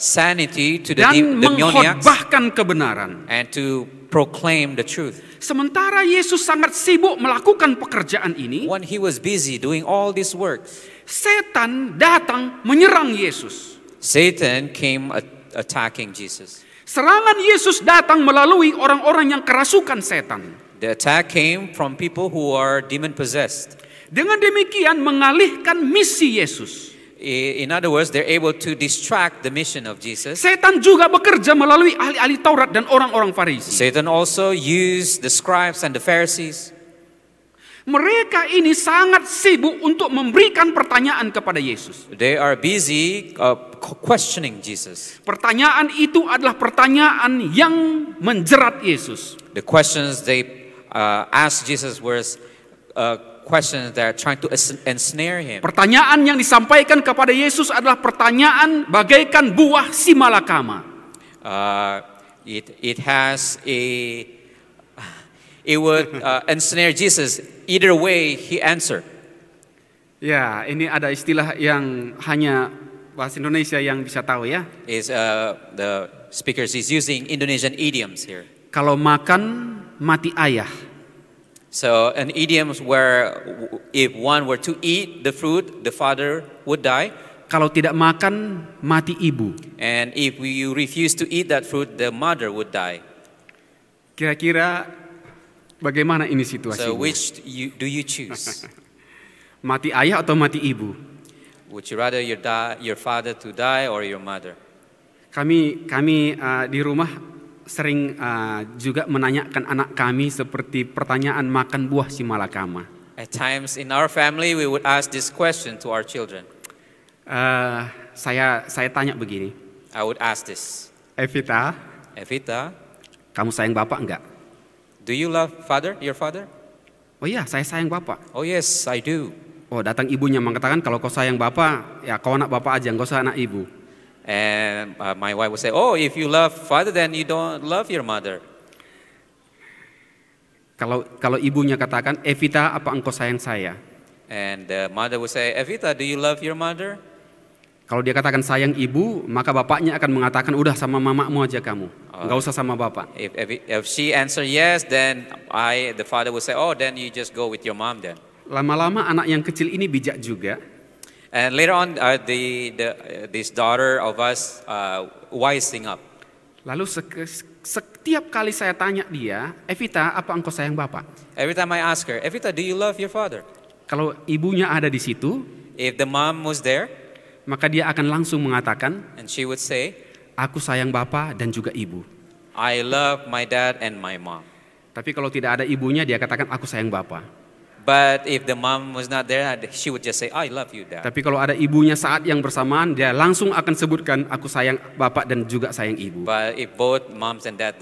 Speaker 7: sanity to the
Speaker 6: dan
Speaker 7: demoniacs,
Speaker 6: mengkhotbahkan kebenaran.
Speaker 7: and to proclaim the truth.
Speaker 6: Sementara Yesus sangat sibuk melakukan pekerjaan ini,
Speaker 7: When he was busy doing all these works,
Speaker 6: setan datang menyerang Yesus.
Speaker 7: Satan came attacking Jesus.
Speaker 6: Serangan Yesus datang melalui orang-orang yang kerasukan setan.
Speaker 7: The attack came from people who are demon possessed.
Speaker 6: Dengan demikian mengalihkan misi Yesus.
Speaker 7: In other words, they're able to distract the mission of Jesus.
Speaker 6: Setan juga bekerja melalui ahli-ahli Taurat dan orang-orang Farisi.
Speaker 7: Satan also used the scribes and the Pharisees.
Speaker 6: Mereka ini sangat sibuk untuk memberikan pertanyaan kepada Yesus.
Speaker 7: They are busy questioning Jesus.
Speaker 6: Pertanyaan itu adalah pertanyaan yang menjerat Yesus.
Speaker 7: The questions they asked Jesus were questions that are trying to ensnare him.
Speaker 6: Pertanyaan yang disampaikan kepada Yesus adalah pertanyaan bagaikan buah simalakama.
Speaker 7: It would ensnare Jesus either way he answered.
Speaker 6: Ya, ini ada istilah yang hanya bahasa Indonesia yang bisa tahu ya.
Speaker 7: The speakers is using Indonesian idioms here.
Speaker 6: Kalau makan mati ayah.
Speaker 7: So an idiom where if one were to eat the fruit, the father would die.
Speaker 6: Kalau tidak makan mati ibu.
Speaker 7: And if you refuse to eat that fruit, the mother would die.
Speaker 6: Kira-kira bagaimana ini situasinya?
Speaker 7: So which do you choose?
Speaker 6: Mati ayah atau mati ibu?
Speaker 7: Would you rather your father to die or your mother?
Speaker 6: Kami di rumah sering juga menanyakan anak kami seperti pertanyaan makan buah simalakama.
Speaker 7: At times in our family we would ask this question to our children.
Speaker 6: Saya tanya begini.
Speaker 7: I would ask this.
Speaker 6: Evita,
Speaker 7: Evita,
Speaker 6: kamu sayang bapak enggak?
Speaker 7: Do you love your father?
Speaker 6: Oh iya, saya sayang bapak.
Speaker 7: Oh yes, I do.
Speaker 6: Oh, datang ibunya mengatakan kalau kau sayang bapak, ya kau anak bapak aja, enggak usah anak ibu.
Speaker 7: And my wife would say, oh, if you love father, then you don't love your mother.
Speaker 6: Kalau ibunya katakan, Evita, apa engkau sayang saya?
Speaker 7: And the mother would say, Evita, do you love your mother?
Speaker 6: Kalau dia katakan sayang ibu, maka bapaknya akan mengatakan, udah sama mamamu aja kamu, enggak usah sama bapak.
Speaker 7: If she answer yes, then the father would say, oh, then you just go with your mom then.
Speaker 6: Lama-lama anak yang kecil ini bijak juga.
Speaker 7: And later on, this daughter of us wising up.
Speaker 6: Lalu setiap kali saya tanya dia, Evita, apa engkau sayang bapak?
Speaker 7: Every time I ask her, Evita, do you love your father?
Speaker 6: Kalau ibunya ada di situ,
Speaker 7: if the mom was there,
Speaker 6: maka dia akan langsung mengatakan,
Speaker 7: and she would say,
Speaker 6: aku sayang bapak dan juga ibu.
Speaker 7: I love my dad and my mom.
Speaker 6: Tapi kalau tidak ada ibunya, dia katakan aku sayang bapak.
Speaker 7: But if the mom was not there, she would just say, I love you, dad.
Speaker 6: Tapi kalau ada ibunya saat yang bersamaan, dia langsung akan sebutkan aku sayang bapak dan juga sayang ibu.
Speaker 7: But if both moms and dad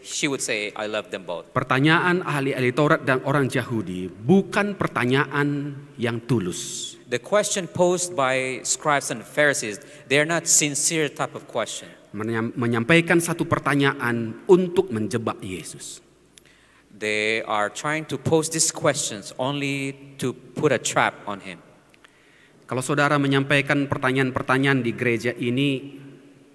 Speaker 7: she would say, I love them both.
Speaker 6: Pertanyaan ahli-ahli Taurat dan orang Yahudi bukan pertanyaan yang tulus.
Speaker 7: The question posed by scribes and Pharisees, they're not sincere type of question.
Speaker 6: Menyampaikan satu pertanyaan untuk menjebak Yesus.
Speaker 7: They are trying to pose these questions only to put a trap on him.
Speaker 6: Kalau saudara menyampaikan pertanyaan-pertanyaan di gereja ini,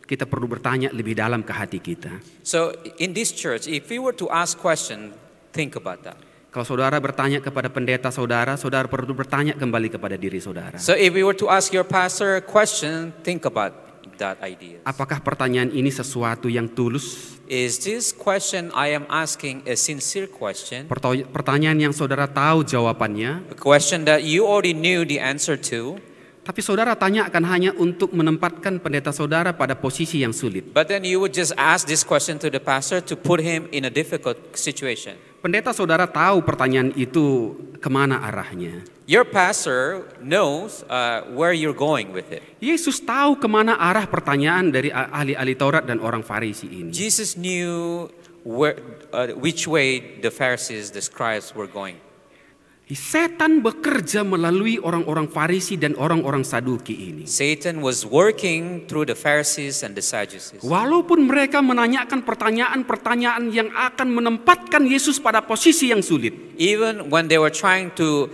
Speaker 6: kita perlu bertanya lebih dalam ke hati kita.
Speaker 7: So in this church, if we were to ask question, think about that.
Speaker 6: Kalau saudara bertanya kepada pendeta saudara, saudara perlu bertanya kembali kepada diri saudara.
Speaker 7: So if we were to ask your pastor a question, think about that idea.
Speaker 6: Apakah pertanyaan ini sesuatu yang tulus?
Speaker 7: Is this question I am asking a sincere question?
Speaker 6: Pertanyaan yang saudara tahu jawabannya.
Speaker 7: A question that you already knew the answer to.
Speaker 6: Tapi saudara tanyakan hanya untuk menempatkan pendeta saudara pada posisi yang sulit.
Speaker 7: But then you would just ask this question to the pastor to put him in a difficult situation.
Speaker 6: Pendeta saudara tahu pertanyaan itu kemana arahnya.
Speaker 7: Your pastor knows where you're going with it.
Speaker 6: Yesus tahu kemana arah pertanyaan dari ahli-ahli Taurat dan orang Farisi ini.
Speaker 7: Jesus knew which way the Pharisees, the scribes were going.
Speaker 6: Setan bekerja melalui orang-orang Farisi dan orang-orang Saduki ini.
Speaker 7: Satan was working through the Pharisees and the Sadducees.
Speaker 6: Walaupun mereka menanyakan pertanyaan-pertanyaan yang akan menempatkan Yesus pada posisi yang sulit.
Speaker 7: Even when they were trying to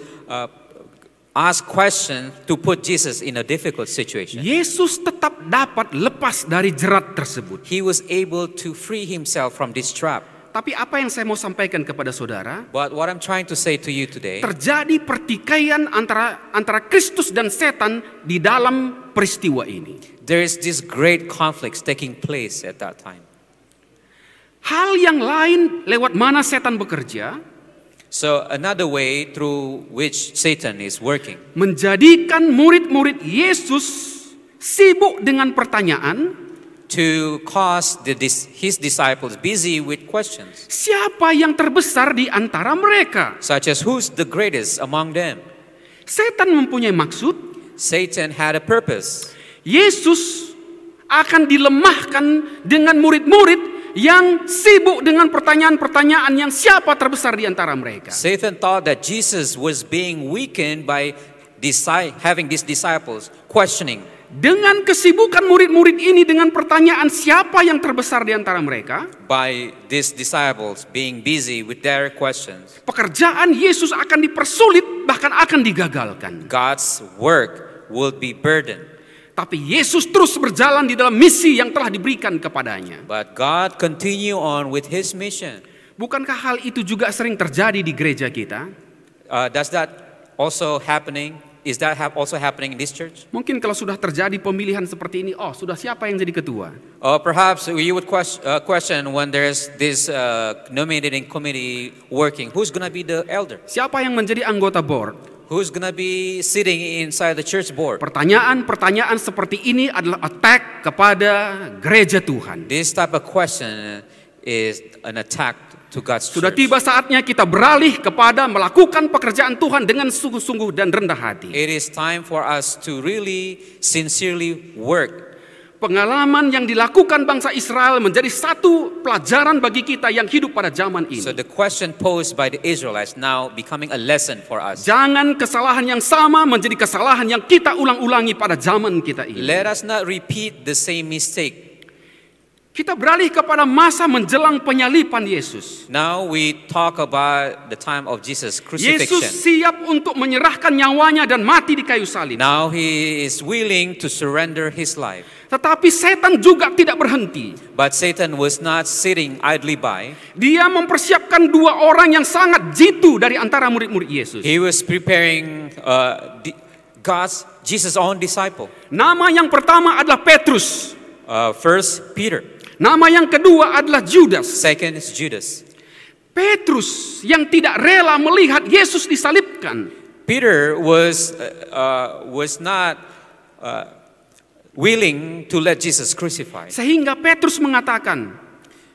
Speaker 7: ask questions to put Jesus in a difficult situation.
Speaker 6: Yesus tetap dapat lepas dari jerat tersebut.
Speaker 7: He was able to free himself from this trap.
Speaker 6: Tapi apa yang saya mau sampaikan kepada saudara?
Speaker 7: But what I'm trying to say to you today,
Speaker 6: terjadi pertikaian antara Kristus dan setan di dalam peristiwa ini.
Speaker 7: There is this great conflict taking place at that time.
Speaker 6: Hal yang lain lewat mana setan bekerja?
Speaker 7: So another way through which Satan is working.
Speaker 6: Menjadikan murid-murid Yesus sibuk dengan pertanyaan.
Speaker 7: To cause his disciples busy with questions.
Speaker 6: Siapa yang terbesar di antara mereka?
Speaker 7: Such as who's the greatest among them?
Speaker 6: Setan mempunyai maksud.
Speaker 7: Satan had a purpose.
Speaker 6: Yesus akan dilemahkan dengan murid-murid yang sibuk dengan pertanyaan-pertanyaan yang siapa terbesar di antara mereka.
Speaker 7: Satan thought that Jesus was being weakened by having these disciples questioning.
Speaker 6: Dengan kesibukan murid-murid ini dengan pertanyaan siapa yang terbesar di antara mereka,
Speaker 7: by these disciples being busy with their questions,
Speaker 6: pekerjaan Yesus akan dipersulit, bahkan akan digagalkan.
Speaker 7: God's work will be burdened.
Speaker 6: Tapi Yesus terus berjalan di dalam misi yang telah diberikan kepadanya.
Speaker 7: But God continue on with His mission.
Speaker 6: Bukankah hal itu juga sering terjadi di gereja kita?
Speaker 7: Does that also happening? Is that also happening in this church?
Speaker 6: Mungkin kalau sudah terjadi pemilihan seperti ini, sudah siapa yang jadi ketua?
Speaker 7: Perhaps you would question when there's this nominating committee working, who's going to be the elder?
Speaker 6: Siapa yang menjadi anggota board?
Speaker 7: Who's going to be sitting inside the church board?
Speaker 6: Pertanyaan-pertanyaan seperti ini adalah attack kepada gereja Tuhan.
Speaker 7: This type of question is an attack to God's
Speaker 6: Sudah
Speaker 7: church.
Speaker 6: tiba saatnya kita beralih kepada melakukan pekerjaan Tuhan dengan sungguh-sungguh dan rendah hati.
Speaker 7: It is time for us to really sincerely work.
Speaker 6: Pengalaman yang dilakukan bangsa Israel menjadi satu pelajaran bagi kita yang hidup pada zaman ini.
Speaker 7: So the question posed by the Israelites now becoming a lesson for us.
Speaker 6: Jangan kesalahan yang sama menjadi kesalahan yang kita ulang-ulangi pada zaman kita ini.
Speaker 7: Let us not repeat the same mistake.
Speaker 6: Kita beralih kepada masa menjelang penyalipan Yesus.
Speaker 7: Now we talk about the time of Jesus'
Speaker 6: Yesus
Speaker 7: crucifixion.
Speaker 6: siap untuk menyerahkan nyawanya dan mati di kayu salib.
Speaker 7: Now he is willing to surrender his life.
Speaker 6: Tetapi setan juga tidak berhenti.
Speaker 7: But Satan was not sitting idly by.
Speaker 6: Dia mempersiapkan dua orang yang sangat jitu dari antara murid-murid Yesus.
Speaker 7: He was preparing Jesus' own disciple.
Speaker 6: Nama yang pertama adalah Petrus.
Speaker 7: First, Peter.
Speaker 6: Nama yang kedua adalah Judas.
Speaker 7: Second is Judas.
Speaker 6: Petrus yang tidak rela melihat Yesus disalibkan.
Speaker 7: Peter was not willing to let Jesus crucified.
Speaker 6: Sehingga Petrus mengatakan,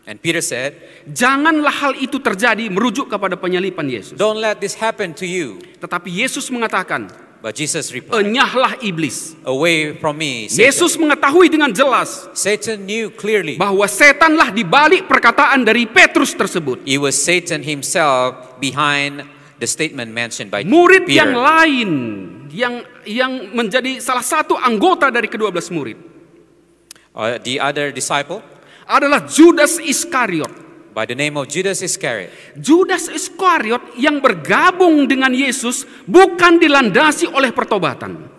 Speaker 7: And Peter said,
Speaker 6: janganlah hal itu terjadi, merujuk kepada penyalipan Yesus.
Speaker 7: don't let this happen to you.
Speaker 6: Tetapi Yesus mengatakan,
Speaker 7: But Jesus replied,
Speaker 6: enyahlah iblis.
Speaker 7: away from me, Satan.
Speaker 6: Yesus mengetahui dengan jelas
Speaker 7: Satan knew clearly
Speaker 6: bahwa setanlah di balik perkataan dari Petrus tersebut.
Speaker 7: it was Satan himself behind the statement mentioned by
Speaker 6: Murid
Speaker 7: Peter.
Speaker 6: yang lain yang menjadi salah satu anggota dari ke-12 murid
Speaker 7: The other disciple
Speaker 6: adalah Judas Iskariot.
Speaker 7: by the name of Judas Iscariot.
Speaker 6: Judas Iskariot yang bergabung dengan Yesus bukan dilandasi oleh pertobatan.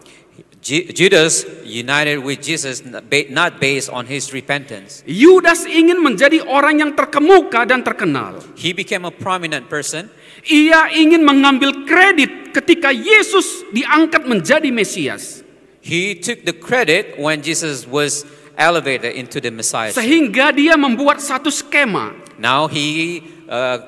Speaker 7: Judas united with Jesus not based on his repentance.
Speaker 6: Judas ingin menjadi orang yang terkemuka dan terkenal.
Speaker 7: He became a prominent person.
Speaker 6: Ia ingin mengambil kredit ketika Yesus diangkat menjadi Mesias.
Speaker 7: He took the credit when Jesus was elevated into the Messiah.
Speaker 6: Sehingga dia membuat satu skema.
Speaker 7: Now he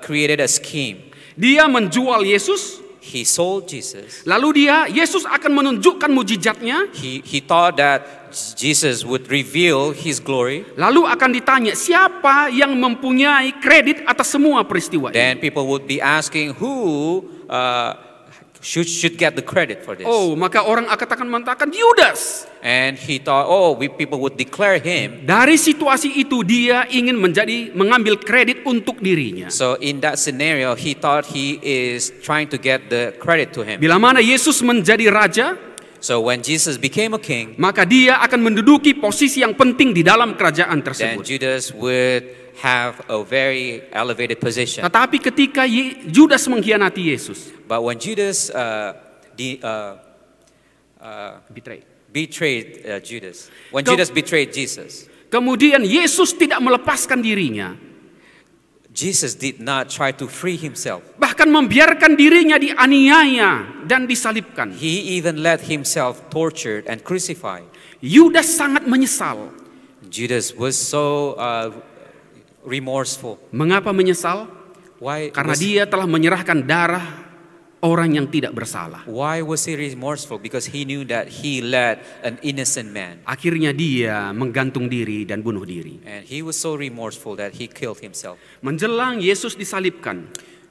Speaker 7: created a scheme.
Speaker 6: Dia menjual Yesus.
Speaker 7: He sold Jesus.
Speaker 6: Lalu Yesus akan menunjukkan mujizatnya.
Speaker 7: He thought that Jesus would reveal his glory.
Speaker 6: Lalu akan ditanya siapa yang mempunyai kredit atas semua peristiwa ini.
Speaker 7: Then people would be asking who should get the credit for this.
Speaker 6: Oh, maka orang akan mengatakan Judas.
Speaker 7: And he thought, people would declare him.
Speaker 6: Dari situasi itu dia ingin mengambil kredit untuk dirinya.
Speaker 7: So in that scenario, he thought he is trying to get the credit to him.
Speaker 6: Bila mana Yesus menjadi raja,
Speaker 7: So when Jesus became a king,
Speaker 6: maka dia akan menduduki posisi yang penting di dalam kerajaan
Speaker 7: then
Speaker 6: tersebut.
Speaker 7: Judas would have a very elevated position.
Speaker 6: Tetapi ketika Judas mengkhianati Yesus,
Speaker 7: But when Judas betrayed Judas, when Judas betrayed Jesus,
Speaker 6: kemudian Yesus tidak melepaskan dirinya,
Speaker 7: Jesus did not try to free himself.
Speaker 6: bahkan membiarkan dirinya dianiaya dan disalibkan.
Speaker 7: He even let himself tortured and crucified.
Speaker 6: Judas sangat menyesal.
Speaker 7: Judas was so remorseful.
Speaker 6: Mengapa menyesal?
Speaker 7: Why
Speaker 6: Karena
Speaker 7: was,
Speaker 6: dia telah menyerahkan darah orang yang tidak bersalah.
Speaker 7: why was he remorseful? Because he knew that he led an innocent man.
Speaker 6: Akhirnya dia menggantung diri dan bunuh diri.
Speaker 7: And he was so remorseful that he killed himself.
Speaker 6: Menjelang Yesus disalibkan,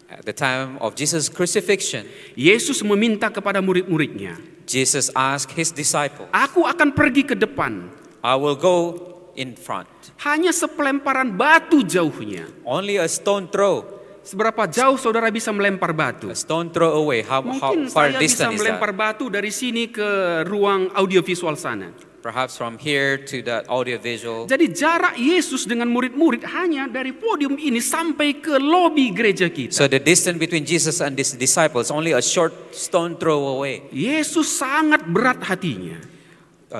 Speaker 7: At the time of Jesus' crucifixion,
Speaker 6: Yesus meminta kepada murid-muridnya,
Speaker 7: Jesus asked his disciples,
Speaker 6: "Aku akan pergi ke depan,
Speaker 7: I will go in front.
Speaker 6: hanya sepelemparan batu jauhnya."
Speaker 7: Only a stone throw.
Speaker 6: Seberapa jauh saudara bisa melempar batu?
Speaker 7: A stone throw away. How
Speaker 6: Mungkin
Speaker 7: far
Speaker 6: saya bisa
Speaker 7: distant is
Speaker 6: melempar
Speaker 7: that?
Speaker 6: batu dari sini ke ruang audiovisual sana.
Speaker 7: Perhaps from here to the audiovisual.
Speaker 6: Jadi jarak Yesus dengan murid-murid hanya dari podium ini sampai ke lobi gereja kita.
Speaker 7: So the distance between Jesus and his disciples only a short stone throw away.
Speaker 6: Yesus sangat berat hatinya.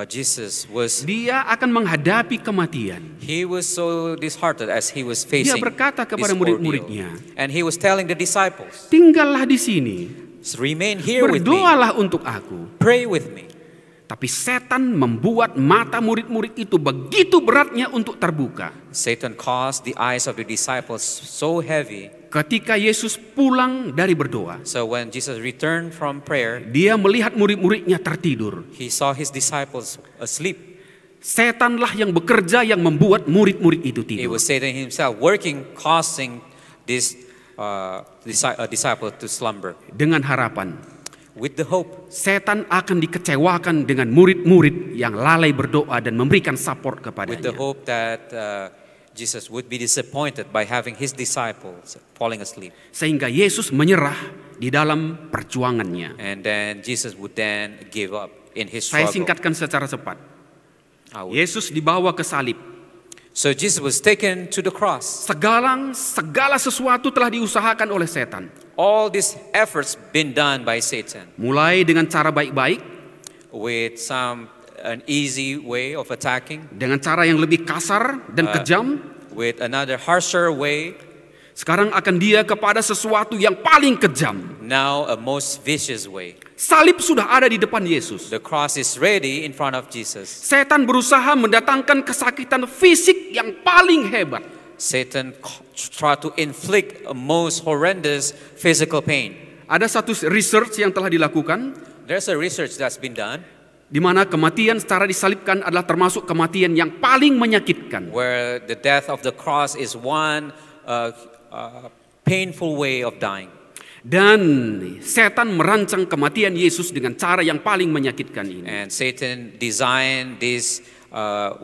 Speaker 7: Jesus was
Speaker 6: Dia akan menghadapi kematian.
Speaker 7: he was so disheartened as he was
Speaker 6: Dia
Speaker 7: facing
Speaker 6: berkata
Speaker 7: this
Speaker 6: kepada
Speaker 7: ordeal.
Speaker 6: murid-muridnya,
Speaker 7: And he was telling the disciples,
Speaker 6: "Tinggallah di sini,
Speaker 7: remain here with me,
Speaker 6: berdoalah untuk aku."
Speaker 7: pray with me.
Speaker 6: Tapi setan membuat mata murid-murid itu begitu beratnya untuk terbuka.
Speaker 7: Satan caused the eyes of the disciples so heavy.
Speaker 6: Ketika Yesus pulang dari berdoa,
Speaker 7: So when Jesus returned from prayer,
Speaker 6: dia melihat murid-muridnya tertidur.
Speaker 7: he saw his disciples asleep.
Speaker 6: Setanlah yang bekerja yang membuat murid-murid itu
Speaker 7: It
Speaker 6: tidur.
Speaker 7: was Satan himself working, causing this disciple to slumber
Speaker 6: Dengan harapan,
Speaker 7: with the hope
Speaker 6: setan akan dikecewakan dengan murid-murid yang lalai berdoa dan memberikan support
Speaker 7: with the
Speaker 6: kepadanya.
Speaker 7: hope that Jesus would be disappointed by having his disciples falling asleep.
Speaker 6: Sehingga Yesus menyerah di dalam perjuangannya.
Speaker 7: And then Jesus would then give up in his
Speaker 6: Saya
Speaker 7: struggle.
Speaker 6: singkatkan secara cepat.
Speaker 7: I would-
Speaker 6: Yesus dibawa ke salib.
Speaker 7: So Jesus was taken to the cross.
Speaker 6: Segala sesuatu telah diusahakan oleh setan.
Speaker 7: All these efforts been done by Satan
Speaker 6: Mulai dengan cara baik-baik,
Speaker 7: with an easy way of attacking,
Speaker 6: dengan cara yang lebih kasar dan kejam.
Speaker 7: with another harsher way,
Speaker 6: Sekarang akan dia kepada sesuatu yang paling kejam.
Speaker 7: now a most vicious way.
Speaker 6: Salib sudah ada di depan Yesus.
Speaker 7: The cross is ready in front of Jesus.
Speaker 6: Setan berusaha mendatangkan kesakitan fisik yang paling hebat.
Speaker 7: Satan tried to inflict a most horrendous physical pain.
Speaker 6: Ada satu research yang telah dilakukan
Speaker 7: There's a research that's been done
Speaker 6: di mana kematian secara disalibkan adalah termasuk kematian yang paling menyakitkan.
Speaker 7: where the death of the cross is one painful way of dying.
Speaker 6: Dan setan merancang kematian Yesus dengan cara yang paling menyakitkan ini.
Speaker 7: And Satan designed this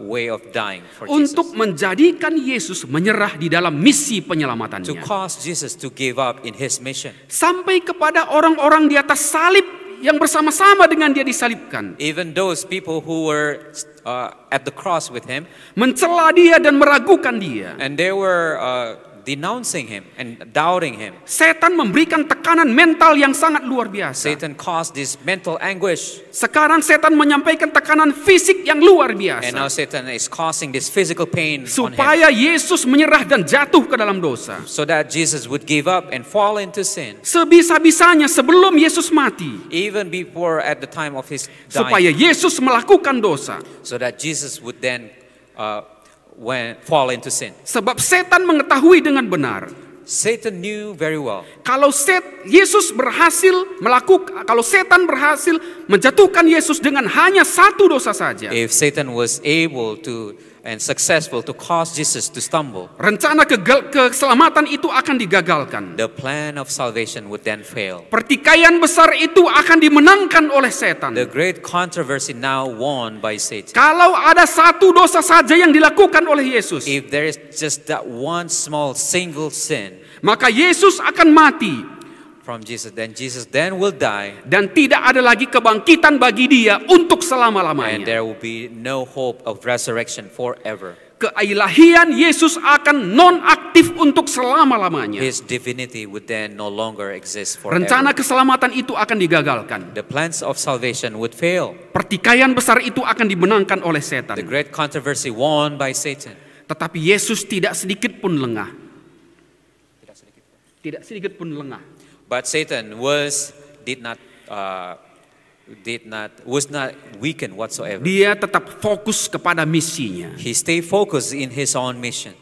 Speaker 7: way of dying for
Speaker 6: Untuk
Speaker 7: Jesus.
Speaker 6: menjadikan Yesus menyerah di dalam misi
Speaker 7: To
Speaker 6: penyelamatannya.
Speaker 7: cause Jesus to give up in his mission.
Speaker 6: Sampai kepada orang-orang di atas salib yang bersama-sama dengan dia disalibkan.
Speaker 7: Even those people who were at the cross with him,
Speaker 6: Mencela dia dan meragukan dia.
Speaker 7: and they were denouncing him and doubting him.
Speaker 6: Setan memberikan tekanan mental yang sangat luar biasa.
Speaker 7: Satan caused this mental anguish.
Speaker 6: Sekarang setan menyampaikan tekanan fisik yang luar
Speaker 7: And now
Speaker 6: biasa.
Speaker 7: Satan is causing this physical pain on him.
Speaker 6: Supaya Yesus menyerah dan jatuh ke dalam dosa.
Speaker 7: So that Jesus would give up and fall into sin.
Speaker 6: Sebisa-bisanya sebelum Yesus mati.
Speaker 7: Even before at the time of his
Speaker 6: Supaya
Speaker 7: dying.
Speaker 6: Yesus melakukan dosa.
Speaker 7: So that Jesus would then fall into sin.
Speaker 6: Sebab setan mengetahui dengan benar.
Speaker 7: Satan knew very well
Speaker 6: Kalau setan berhasil menjatuhkan Yesus dengan hanya satu dosa saja.
Speaker 7: if Satan was able to and successful to cause Jesus to stumble,
Speaker 6: Rencana keselamatan itu akan digagalkan.
Speaker 7: the plan of salvation would then fail.
Speaker 6: Pertikaian besar itu akan dimenangkan oleh setan.
Speaker 7: The great controversy now won by Satan.
Speaker 6: Kalau ada satu dosa saja yang dilakukan oleh Yesus,
Speaker 7: If there is just that one small single sin
Speaker 6: maka Yesus akan mati
Speaker 7: from Jesus, then Jesus then will die,
Speaker 6: dan tidak ada lagi kebangkitan bagi dia untuk
Speaker 7: and
Speaker 6: selama-lamanya.
Speaker 7: there will be no hope of resurrection forever.
Speaker 6: Keilahian Yesus akan non-aktif untuk selama-lamanya.
Speaker 7: His divinity would then no longer exist forever.
Speaker 6: Rencana keselamatan itu akan digagalkan.
Speaker 7: The plans of salvation would fail.
Speaker 6: Pertikaian besar itu akan dimenangkan oleh
Speaker 7: The
Speaker 6: setan.
Speaker 7: great controversy won by Satan.
Speaker 6: Tetapi Yesus tidak sedikit pun lengah. Tidak sedikit pun lengah.
Speaker 7: But Satan was not weakened whatsoever.
Speaker 6: Dia tetap fokus kepada misinya.
Speaker 7: He stayed focused in his own mission.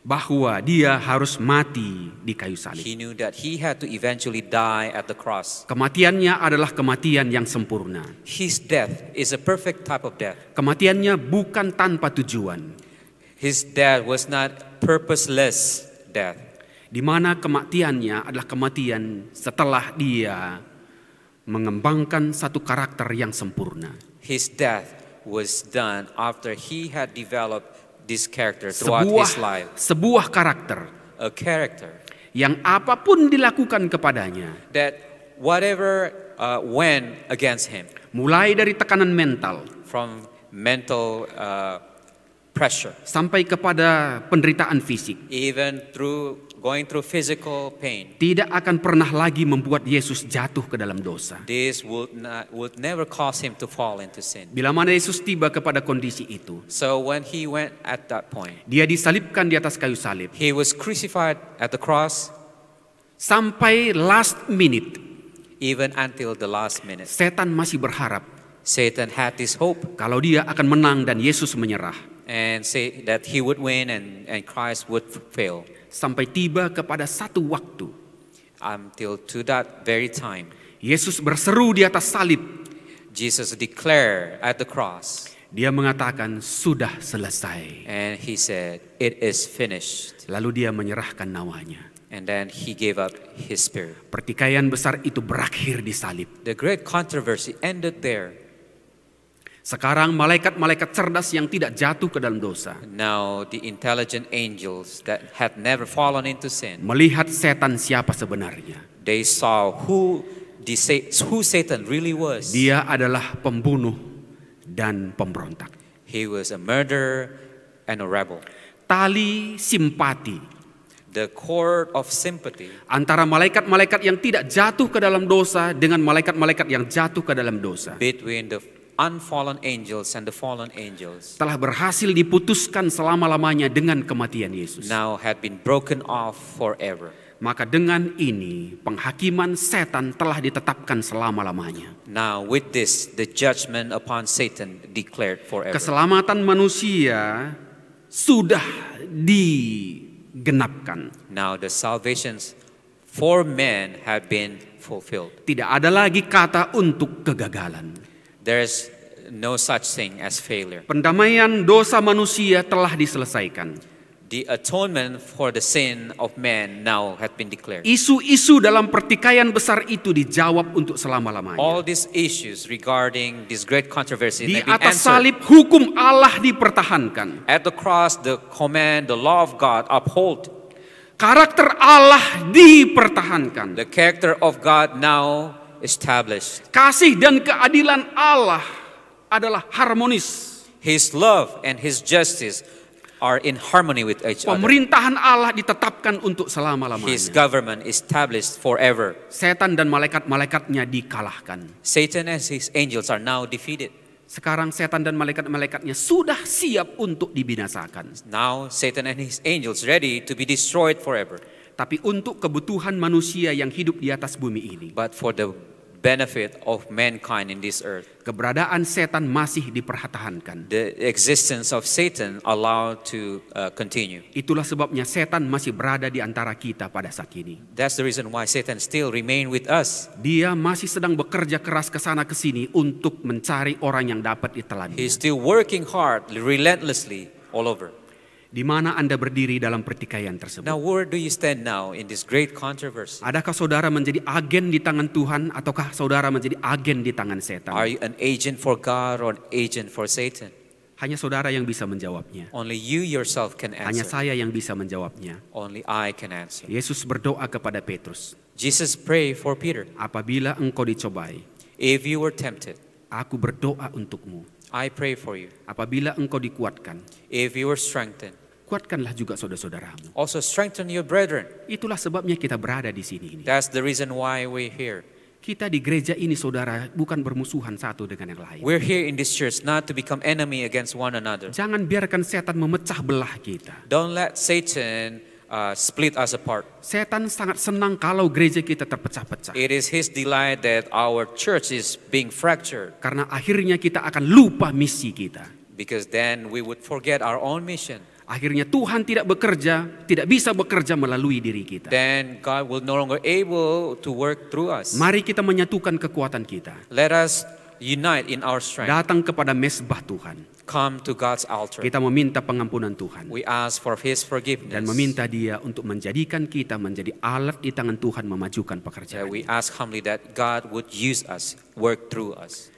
Speaker 6: Bahwa dia harus mati di kayu salib.
Speaker 7: He knew that he had to eventually die at the cross.
Speaker 6: Kematiannya adalah kematian yang sempurna.
Speaker 7: His death is a perfect type of death.
Speaker 6: Kematiannya bukan tanpa tujuan.
Speaker 7: His death was not purposeless death.
Speaker 6: Di mana kematiannya adalah kematian setelah dia mengembangkan satu karakter yang sempurna.
Speaker 7: His death was done after he had developed this character throughout his life.
Speaker 6: Sebuah karakter
Speaker 7: A character
Speaker 6: yang apapun dilakukan kepadanya,
Speaker 7: that whatever went against him,
Speaker 6: mulai dari tekanan mental
Speaker 7: from mental pressure,
Speaker 6: sampai kepada penderitaan fisik,
Speaker 7: even going through physical pain,
Speaker 6: tidak akan pernah lagi membuat Yesus jatuh ke dalam dosa.
Speaker 7: this would never cause him to fall into sin.
Speaker 6: Bila mana Yesus tiba kepada kondisi itu,
Speaker 7: So when he went at that point,
Speaker 6: dia disalibkan di atas kayu salib.
Speaker 7: he was crucified at the cross,
Speaker 6: Sampai last minute,
Speaker 7: even until the last minute.
Speaker 6: setan masih berharap
Speaker 7: Satan had this hope
Speaker 6: kalau dia akan menang dan Yesus menyerah.
Speaker 7: and say that he would win and Christ would fail,
Speaker 6: Sampai tiba kepada satu waktu,
Speaker 7: until to that very time,
Speaker 6: Yesus berseru di atas salib.
Speaker 7: Jesus declared at the cross,
Speaker 6: Dia mengatakan, sudah selesai.
Speaker 7: and he said, "It is finished."
Speaker 6: Lalu dia menyerahkan nyawanya.
Speaker 7: And then he gave up his spirit.
Speaker 6: Pertikaian besar itu berakhir di salib.
Speaker 7: The great controversy ended there.
Speaker 6: Sekarang malaikat-malaikat cerdas yang tidak jatuh ke dalam dosa
Speaker 7: Now the intelligent angels that had never fallen into sin,
Speaker 6: melihat setan siapa sebenarnya.
Speaker 7: they saw who Satan really was.
Speaker 6: Dia adalah pembunuh dan pemberontak.
Speaker 7: He was a murderer and a rebel.
Speaker 6: Tali simpati
Speaker 7: The cord of sympathy
Speaker 6: antara malaikat-malaikat yang tidak jatuh ke dalam dosa dengan malaikat-malaikat yang jatuh ke dalam dosa
Speaker 7: between the unfallen angels and the fallen angels
Speaker 6: telah berhasil diputuskan selama-lamanya dengan kematian Yesus.
Speaker 7: now had been broken off forever.
Speaker 6: Maka dengan ini penghakiman setan telah ditetapkan selama-lamanya.
Speaker 7: Now with this, the judgment upon Satan declared forever.
Speaker 6: Keselamatan manusia sudah digenapkan.
Speaker 7: Now the salvations for men have been fulfilled.
Speaker 6: Tidak ada lagi kata untuk kegagalan.
Speaker 7: There's no such thing as failure.
Speaker 6: Pendamaian dosa manusia telah diselesaikan.
Speaker 7: The atonement for the sin of man now had been declared.
Speaker 6: Isu-isu dalam pertikaian besar itu dijawab untuk selama-lamanya.
Speaker 7: All these issues regarding this great controversy
Speaker 6: Di
Speaker 7: have been
Speaker 6: atas
Speaker 7: answered.
Speaker 6: salib hukum Allah dipertahankan.
Speaker 7: At the cross, the command, the law of God uphold.
Speaker 6: Karakter Allah dipertahankan.
Speaker 7: The character of God now established.
Speaker 6: Kasih dan keadilan Allah adalah harmonis.
Speaker 7: His love and His justice are in harmony with each other.
Speaker 6: Pemerintahan Allah ditetapkan untuk
Speaker 7: His
Speaker 6: selama-lamanya.
Speaker 7: government established forever.
Speaker 6: Setan dan malaikat-malaikatnya dikalahkan.
Speaker 7: Satan and his angels are now defeated.
Speaker 6: Sekarang setan dan malaikat-malaikatnya sudah siap untuk dibinasakan.
Speaker 7: Now Satan and his angels ready to be destroyed forever.
Speaker 6: Tapi untuk kebutuhan manusia yang hidup di atas bumi ini,
Speaker 7: But for the benefit of mankind in this earth,
Speaker 6: keberadaan setan masih dipertahankan.
Speaker 7: the existence of Satan allowed to continue.
Speaker 6: Itulah sebabnya setan masih berada di antara kita pada saat ini.
Speaker 7: That's the reason why Satan still remain with us.
Speaker 6: Dia masih sedang bekerja keras ke sana ke sini untuk mencari orang yang dapat ditelan.
Speaker 7: He's still working hard, relentlessly, all over.
Speaker 6: Di mana Anda berdiri dalam pertikaian tersebut?
Speaker 7: Now, where do you stand now in this great controversy?
Speaker 6: Adakah saudara menjadi agen di tangan Tuhan ataukah saudara menjadi agen di tangan setan?
Speaker 7: Are you an agent for God or an agent for Satan?
Speaker 6: Hanya saudara yang bisa menjawabnya.
Speaker 7: Only you yourself can
Speaker 6: Hanya
Speaker 7: answer.
Speaker 6: saya yang bisa menjawabnya.
Speaker 7: Only I can answer.
Speaker 6: Yesus berdoa kepada Petrus,
Speaker 7: Jesus prayed for Peter.
Speaker 6: apabila engkau dicobai,
Speaker 7: If you were tempted,
Speaker 6: aku berdoa untukmu.
Speaker 7: I pray for you.
Speaker 6: Apabila engkau dikuatkan,
Speaker 7: If you were strengthened,
Speaker 6: kuatkanlah juga saudara-saudaramu.
Speaker 7: also strengthen your brethren.
Speaker 6: Itulah sebabnya kita berada di sini.
Speaker 7: That's the reason why we're here.
Speaker 6: Kita di gereja ini saudara bukan bermusuhan satu dengan yang lain.
Speaker 7: We're here in this church not to become enemy against one another.
Speaker 6: Jangan biarkan setan memecah belah kita.
Speaker 7: Don't let Satan split us apart.
Speaker 6: Setan sangat senang kalau gereja kita terpecah-pecah.
Speaker 7: It is his delight that our church is being fractured,
Speaker 6: Karena akhirnya kita akan lupa misi kita.
Speaker 7: because then we would forget our own mission.
Speaker 6: Akhirnya Tuhan tidak bisa bekerja melalui diri kita.
Speaker 7: Then God will no longer able to work through us.
Speaker 6: Mari kita menyatukan kekuatan kita.
Speaker 7: Let us unite in our strength.
Speaker 6: Datang kepada mesbah Tuhan.
Speaker 7: Come to God's altar.
Speaker 6: Kita meminta pengampunan Tuhan.
Speaker 7: We ask for His forgiveness.
Speaker 6: Dan meminta Dia untuk menjadikan kita menjadi alat di tangan Tuhan memajukan pekerjaan.
Speaker 7: We ask humbly that God would use us, work through us.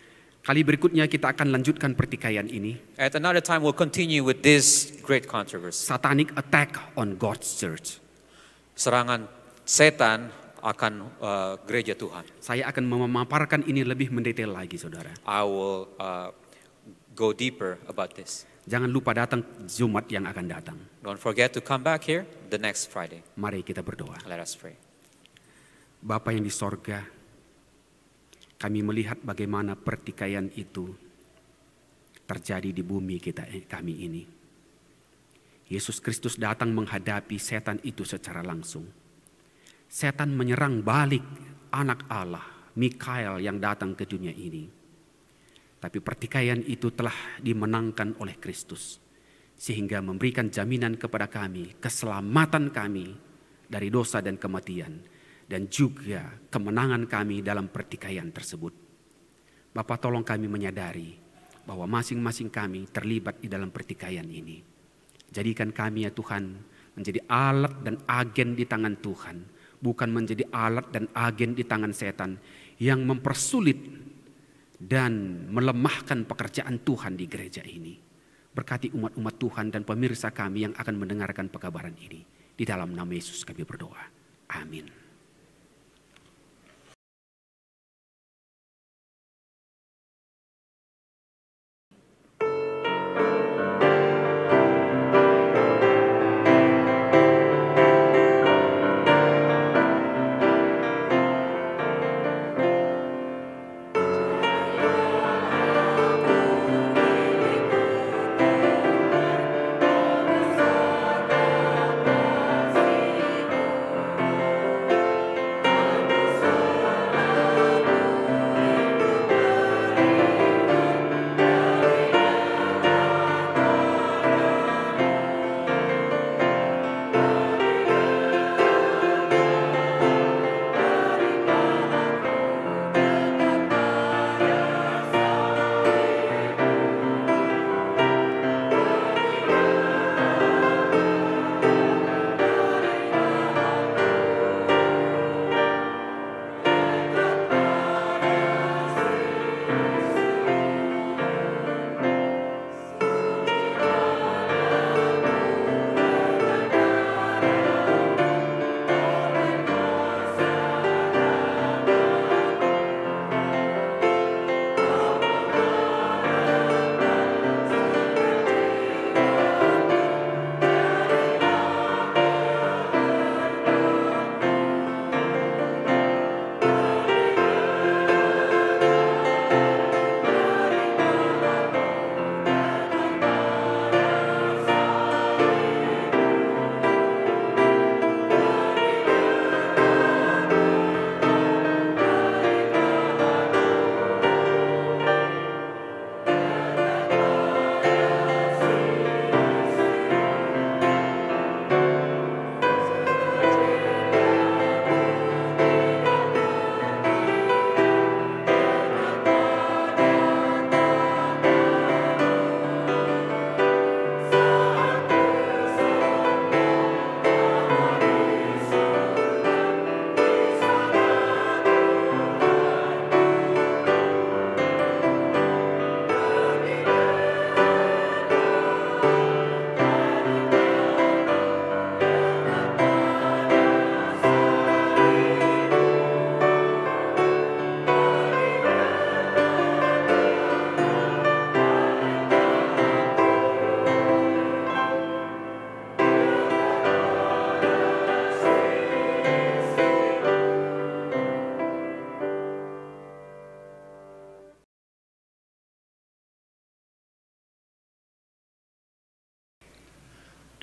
Speaker 6: Kali berikutnya kita akan lanjutkan pertikaian ini.
Speaker 7: At another time, we'll continue with this great controversy.
Speaker 6: Satanic attack on God's church.
Speaker 7: Serangan setan akan gereja Tuhan.
Speaker 6: Saya akan memaparkan ini lebih mendetail lagi, saudara.
Speaker 7: I will go deeper about this.
Speaker 6: Jangan lupa datang Jumat yang akan datang.
Speaker 7: Don't forget to come back here the next Friday.
Speaker 6: Mari kita berdoa.
Speaker 7: Let us pray.
Speaker 6: Bapa yang di sorga, kami melihat bagaimana pertikaian itu terjadi di bumi kami ini. Yesus Kristus datang menghadapi setan itu secara langsung. Setan menyerang balik anak Allah, Mikael yang datang ke dunia ini. Tapi pertikaian itu telah dimenangkan oleh Kristus. Sehingga memberikan jaminan kepada kami, keselamatan kami dari dosa dan kematian. Dan juga kemenangan kami dalam pertikaian tersebut. Bapa, tolong kami menyadari bahwa masing-masing kami terlibat di dalam pertikaian ini. Jadikan kami ya Tuhan menjadi alat dan agen di tangan Tuhan, bukan menjadi alat dan agen di tangan setan yang mempersulit dan melemahkan pekerjaan Tuhan di gereja ini. Berkati umat-umat Tuhan dan pemirsa kami yang akan mendengarkan pekabaran ini. Di dalam nama Yesus kami berdoa. Amin.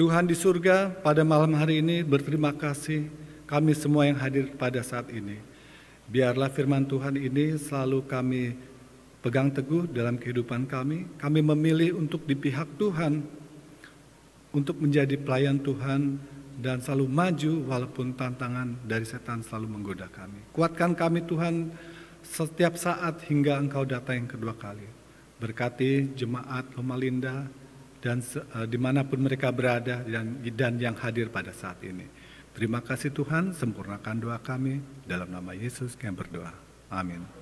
Speaker 5: Tuhan di surga, pada malam hari ini berterima kasih kami semua yang hadir pada saat ini. Biarlah firman Tuhan ini selalu kami pegang teguh dalam kehidupan kami. Kami memilih untuk di pihak Tuhan, untuk menjadi pelayan Tuhan dan selalu maju walaupun tantangan dari setan selalu menggoda kami. Kuatkan kami Tuhan setiap saat hingga Engkau datang yang kedua kali. Berkati jemaat Lomalinda dan dimanapun mereka berada dan yang hadir pada saat ini. Terima kasih Tuhan, sempurnakan doa kami. Dalam nama Yesus kami berdoa. Amin.